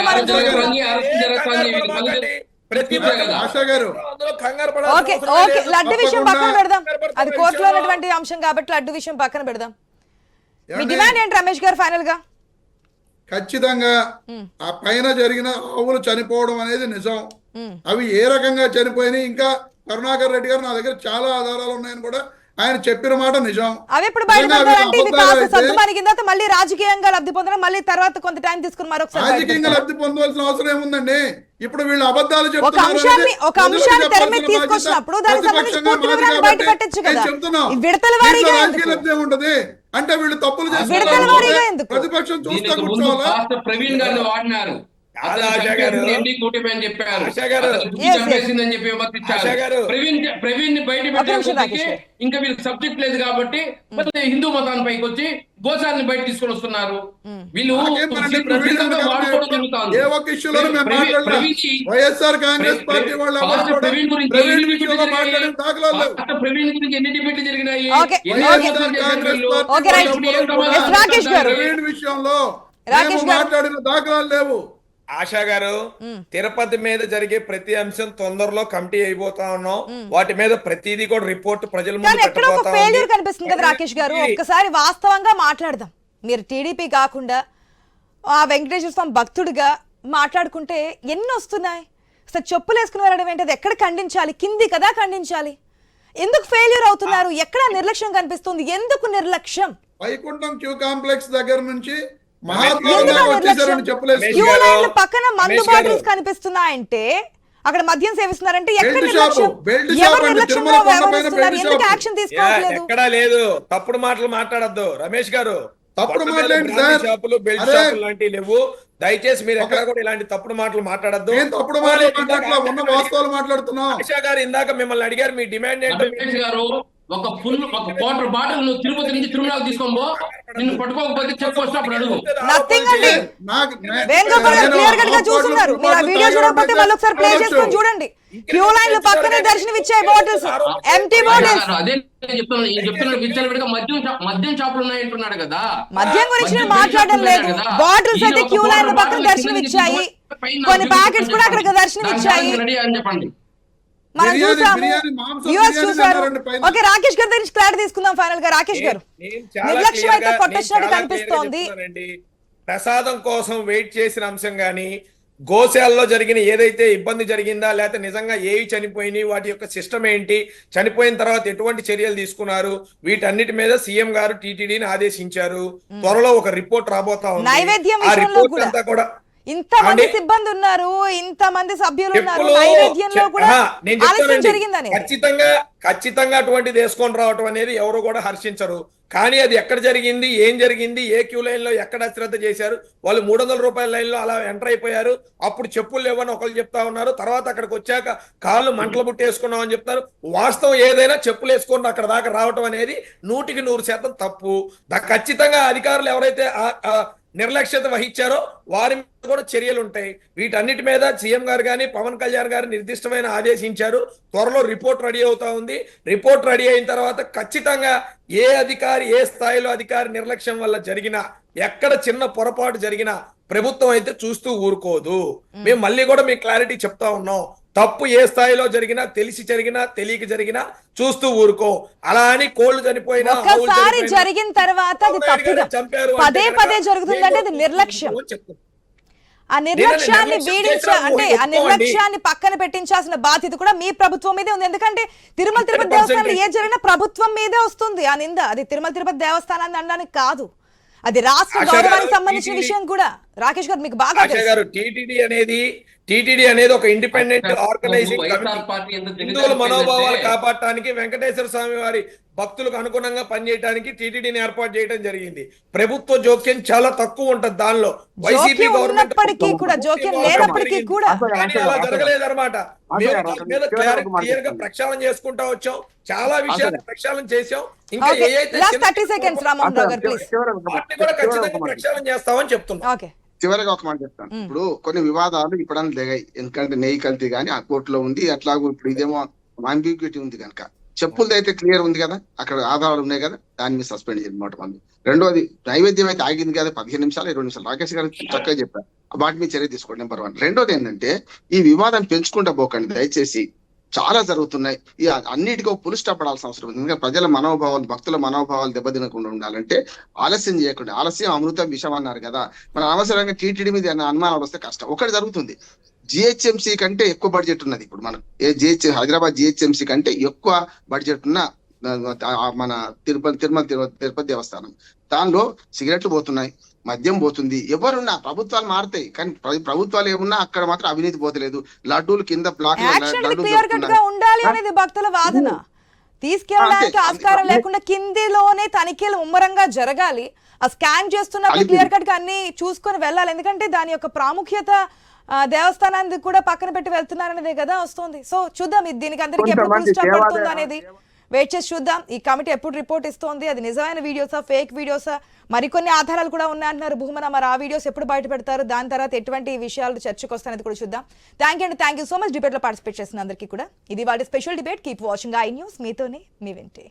ఓకే ఓకే, లడ్డు విషయం పక్కన పెడదాం, అది కోర్టులో ఉన్నటువంటి అంశం కాబట్టి లడ్డు విషయం పక్కన పెడదాం. మీ డిమాండ్ ఏంటి రమేష్ గారు ఫైనల్ గా? ఖచ్చితంగా ఆ పైన జరిగిన ఆవులు చనిపోవడం అనేది నిజం. అవి ఏ రకంగా చనిపోయినాయి, ఇంకా కరుణాకర్ రెడ్డి గారు నా దగ్గర చాలా ఆధారాలు ఉన్నాయని కూడా ఆయన చెప్పిన మాట నిజం. అవి ఎప్పుడు బయటపడతారంటే ఇది కాస్త సర్దుమణిగిన తర్వాత మళ్ళీ రాజకీయంగా లబ్ధి పొందడం, మళ్ళీ తర్వాత కొంత టైం తీసుకుని మరొకసారి రాజకీయంగా లబ్ధి పొందవలసిన అవసరం ఏముందండి. ఇప్పుడు వీళ్ళు అబద్ధాలు ఒక అంశాన్ని తెర మీద తీసుకొచ్చినప్పుడు దానికి సంబంధించి పూర్తి వివరాలు బయట పెట్టొచ్చు కదా. విడతల వారీగా ఉంటది అంటే వీళ్ళు తప్పులు విడతల వారీగా ఎందుకు ప్రతిపక్షం చూస్తా కూర్చోవాలా? ప్రవీణ్ గారిని వాడినారు, ప్రవీణ్ ని బయట పెట్టే ఇంకా వీళ్ళకి సబ్జెక్ట్ లేదు కాబట్టి హిందూ మతాన్ని పైకి వచ్చి గోశాలని బయట తీసుకొని వస్తున్నారు. వీళ్ళు ప్రవీణ్ గురించి ఎన్ని డిబేట్లు జరిగినాయి విషయంలో మాట్లాడిన దాఖలాలు లేవు. ఆశా గారు, తిరుపతి మీద జరిగే ప్రతి అంశం తొందరలో కమిటీ అయిపోతా ఉన్నాం. వాటి మీద ప్రతిదీ కూడా రిపోర్ట్ ప్రజల ముందు కనిపిస్తుంది కదా రాకేష్ గారు. ఒక్కసారి వాస్తవంగా మాట్లాడదాం. మీరు టీడీపీ కాకుండా ఆ వెంకటేశ్వర స్వామి భక్తుడిగా మాట్లాడుకుంటే ఎన్ని వస్తున్నాయి. అసలు చెప్పులు వేసుకుని వెళ్ళడం ఏంటది ఎక్కడ ఖండించాలి? కింది కదా ఖండించాలి. ఎందుకు ఫెయిల్యూర్ అవుతున్నారు? ఎక్కడ నిర్లక్ష్యం కనిపిస్తుంది? ఎందుకు నిర్లక్ష్యం? వైకుంఠం క్యూ కాంప్లెక్స్ దగ్గర నుంచి పక్కన మందు బాటిల్స్ కనిపిస్తున్నాయంటే అక్కడ మద్యం సేవిస్తున్నారంటే ఎక్కడ నిర్లక్ష్యం? ఎవరు నిర్లక్ష్యంగా వ్యవహరిస్తున్నారు? ఎందుకు యాక్షన్ తీసుకోవట్లేదు? ఎక్కడా లేదు. తప్పుడు మాటలు మాట్లాడద్దు రమేష్ గారు. తప్పుడు షాపులు, బెల్ట్ షాపులు లాంటివి లేవు. దయచేసి మీరు ఎక్కడ కూడా ఇలాంటి తప్పుడు మాటలు మాట్లాడద్దు. ఆశా గారు ఇందాక మిమ్మల్ని అడిగారు మీ డిమాండ్ ఏంటో. ఒక క్వార్టర్ బాటిల్ నువ్వు తిరుపతి నుంచి తిరుమలకు తీసుకోబో, నిన్ను పట్టుకోకపోతే చెక్ పోస్ట్ అప్పుడు అడుగు. చూస్తున్నారు మీరు ఆ వీడియో చూడకపోతే మళ్ళీ ఒకసారి ప్లే చేసుకొని చూడండి. క్యూ లైన్ లో పక్కనే దర్శనం ఇచ్చే బాటిల్స్, ఎంటీ బాటిల్స్. అదే చెప్తున్నాడు, మద్యం షాపులు ఉన్నాయంటున్నాడు కదా. మద్యం గురించి నేను మాట్లాడడం లేదు. బాటిల్స్ అయితే క్యూ లైన్ లో పక్కన దర్శనం ఇచ్చాయి, కొన్ని ప్యాకెట్స్ కూడా అక్కడ దర్శనం ఇచ్చాయి. చెప్పండి, మనం చూసాము, చూసారు. ఓకే, రాకేష్ గారి దగ్గర క్లారిటీ తీసుకుందాం ఫైనల్ గా. రాకేష్ గారు, నిర్లక్ష్యం అయితే కొట్టేసినట్టు కనిపిస్తోంది. ప్రసాదం కోసం వెయిట్ చేసిన అంశం గానీ, గోశాలలో జరిగిన ఏదైతే ఇబ్బంది జరిగిందా, లేకపోతే నిజంగా ఏవి చనిపోయినాయి, వాటి యొక్క సిస్టమ్ ఏంటి, చనిపోయిన తర్వాత ఎటువంటి చర్యలు తీసుకున్నారు, వీటన్నిటి మీద సీఎం గారు టీటీడీని ఆదేశించారు. త్వరలో ఒక రిపోర్ట్ రాబోతా ఉంది. నైవేద్యం విషయంలో కూడా ఇంతమంది సిబ్బంది ఉన్నారు, ఇంతమంది సభ్యులు ఉన్నారు, నైవేద్యంలో కూడా ఆలస్యం జరిగిందని ఖచ్చితంగా అటువంటిది వేసుకొని రావటం అనేది ఎవరు కూడా హర్షించరు. కానీ అది ఎక్కడ జరిగింది, ఏం జరిగింది, ఏ క్యూ లైన్ లో ఎక్కడ అశ్రద్ధ చేశారు, వాళ్ళు 300 రూపాయల లైన్ లో అలా ఎంటర్ అయిపోయారు. అప్పుడు చెప్పులు లేవని ఒకళ్ళు చెప్తా ఉన్నారు, తర్వాత అక్కడికి వచ్చాక కాళ్ళు మంటలు పుట్టేసుకున్నాం అని చెప్తారు. వాస్తవం ఏదైనా చెప్పులు వేసుకొని అక్కడ దాకా రావటం అనేది 100% తప్పు. ఖచ్చితంగా అధికారులు ఎవరైతే నిర్లక్ష్యత వహించారో వారి మీద కూడా చర్యలు ఉంటాయి. వీటన్నిటి మీద సీఎం గారు కానీ పవన్ కళ్యాణ్ గారు నిర్దిష్టమైన ఆదేశించారు. త్వరలో రిపోర్ట్ రెడీ అవుతా ఉంది. రిపోర్ట్ రెడీ అయిన తర్వాత ఖచ్చితంగా ఏ అధికారి, ఏ స్థాయిలో అధికారి నిర్లక్ష్యం వల్ల జరిగినా, ఎక్కడ చిన్న పొరపాటు జరిగినా ప్రభుత్వం అయితే చూస్తూ ఊరుకోదు. మేము మళ్ళీ కూడా మీకు క్లారిటీ చెప్తా ఉన్నాం. తప్పు ఏ స్థాయిలో జరిగినా, తెలిసి జరిగినా తెలియక జరిగినా చూస్తూ ఊరుకో. అలా అని కోళ్లు చనిపోయినా, ఒకసారి జరిగిన తర్వాత అది తప్పుగా పదే పదే జరుగుతుందంటే అది నిర్లక్ష్యం. ఆ నిర్లక్ష్యాన్ని అంటే ఆ నిర్లక్ష్యాన్ని పక్కన పెట్టించాల్సిన బాధ్యత కూడా మీ ప్రభుత్వం మీదే ఉంది. ఎందుకంటే తిరుమల తిరుపతి దేవస్థానంలో ఏ జరిగినా ప్రభుత్వం మీదే వస్తుంది ఆ నింద. అది తిరుమల తిరుపతి దేవస్థానాన్ని అనడానికి కాదు, అది రాష్ట్ర గౌరవానికి సంబంధించిన విషయం కూడా. రాకేష్ గారు మీకు బాగా టీటీడీ అనేది ఒక ఇండిపెండెంట్ ఆర్గనైజింగ్ కమిటీ. హిందువుల మనోభావాలు కాపాడటానికి, వెంకటేశ్వర స్వామి వారి భక్తులకు అనుగుణంగా పనిచేయడానికి టీటీడీని ఏర్పాటు చేయడం జరిగింది. ప్రభుత్వ జోక్యం చాలా తక్కువ ఉంటది దానిలో. వైసీపీ గవర్నమెంట్ అలా జరగలేదన్నమాట. మీద క్లియర్ గా ప్రక్షాళన చేసుకుంటా వచ్చాం, చాలా విషయాలు ప్రక్షాళన చేసాం. ఇంకా కూడా ఖచ్చితంగా ప్రక్షాళన చేస్తామని చెప్తున్నాం. చివరిగా ఒక మాట చెప్తాను. ఇప్పుడు కొన్ని వివాదాలు ఇప్పుడన్నా దిగాయి, ఎందుకంటే నెయ్యి కల్తీ కానీ ఆ కోర్టులో ఉంది, అట్లాగూ ఇప్పుడు ఇదేమో అంబిగ్యూటీ ఉంది కనుక. చెప్పులది అయితే క్లియర్ ఉంది కదా, అక్కడ ఆధారాలు ఉన్నాయి కదా, దాన్ని మీద సస్పెండ్ చేయమాట మంది. రెండోది నైవేద్యం అయితే ఆగింది కదా, 15 నిమిషాలు 20 నిమిషాలు. రాకేష్ గారు చక్కగా చెప్పారు, వాటి మీద చర్య తీసుకోండి. నెంబర్ 1. రెండోది ఏంటంటే ఈ వివాదం పెంచుకుంటా పోకండి దయచేసి. చాలా జరుగుతున్నాయి, ఈ అన్నిటికీ పులి స్టాప్ పడాల్సిన అవసరం ఉంది. ఎందుకంటే ప్రజల మనోభావాలు, భక్తుల మనోభావాలు దెబ్బతినకుండా ఉండాలంటే ఆలస్యం చేయకుండా, ఆలస్యం అమృతం విషయం అన్నారు కదా, మన అవసరంగా టీటీడీ మీద అనుమానాలు వస్తే కష్టం. ఒకటి జరుగుతుంది, జిహెచ్ఎంసీ కంటే ఎక్కువ బడ్జెట్ ఉన్నది ఇప్పుడు మనం. హైదరాబాద్ జిహెచ్ఎంసీ కంటే ఎక్కువ బడ్జెట్ ఉన్న మన తిరుపతి దేవస్థానం. దానిలో సిగరెట్లు పోతున్నాయి, మద్యం పోతుంది. ఎవరున్నా ప్రభుత్వాలు మారుతాయి కానీ ప్రభుత్వాలు ఏమున్నా అక్కడ మాత్రం అవినీతి పోతలేదు. లడ్డూలు కింద బ్లాక్ ఉండాలి అనేది భక్తుల వాదన. తీసుకెళ్ళడానికి ఆస్కారం లేకుండా కిందిలోనే తనిఖీలు ముమ్మరంగా జరగాలి. ఆ స్కాన్ చేస్తున్నప్పుడు క్లియర్ కట్ గా అన్ని చూసుకొని వెళ్ళాలి. ఎందుకంటే దాని యొక్క ప్రాముఖ్యత దేవస్థానాన్ని కూడా పక్కన పెట్టి వెళ్తున్నారనేదే కదా వస్తుంది. సో చూద్దాం దీనికి అందరికీ ఎప్పుడు స్టాప్ పడుతుంది అనేది వెయిట్ చేసి చూద్దాం. ఈ కమిటీ ఎప్పుడు రిపోర్ట్ ఇస్తోంది, అది నిజమైన వీడియోసా, ఫేక్ వీడియోసా, మరికొన్ని ఆధారాలు కూడా ఉన్నాయంటున్నారు భూమన. మరి ఆ వీడియోస్ ఎప్పుడు బయట పెడతారు, దాని తర్వాత ఎటువంటి విషయాలు చర్చకు వస్తాయనేది కూడా చూద్దాం. Thank you so much debate లో పార్టిసిపేట్ చేసిన అందరికీ కూడా. ఇది వాళ్ళ special debate. Keep watching I news. మీతోనే మీ వెంటే.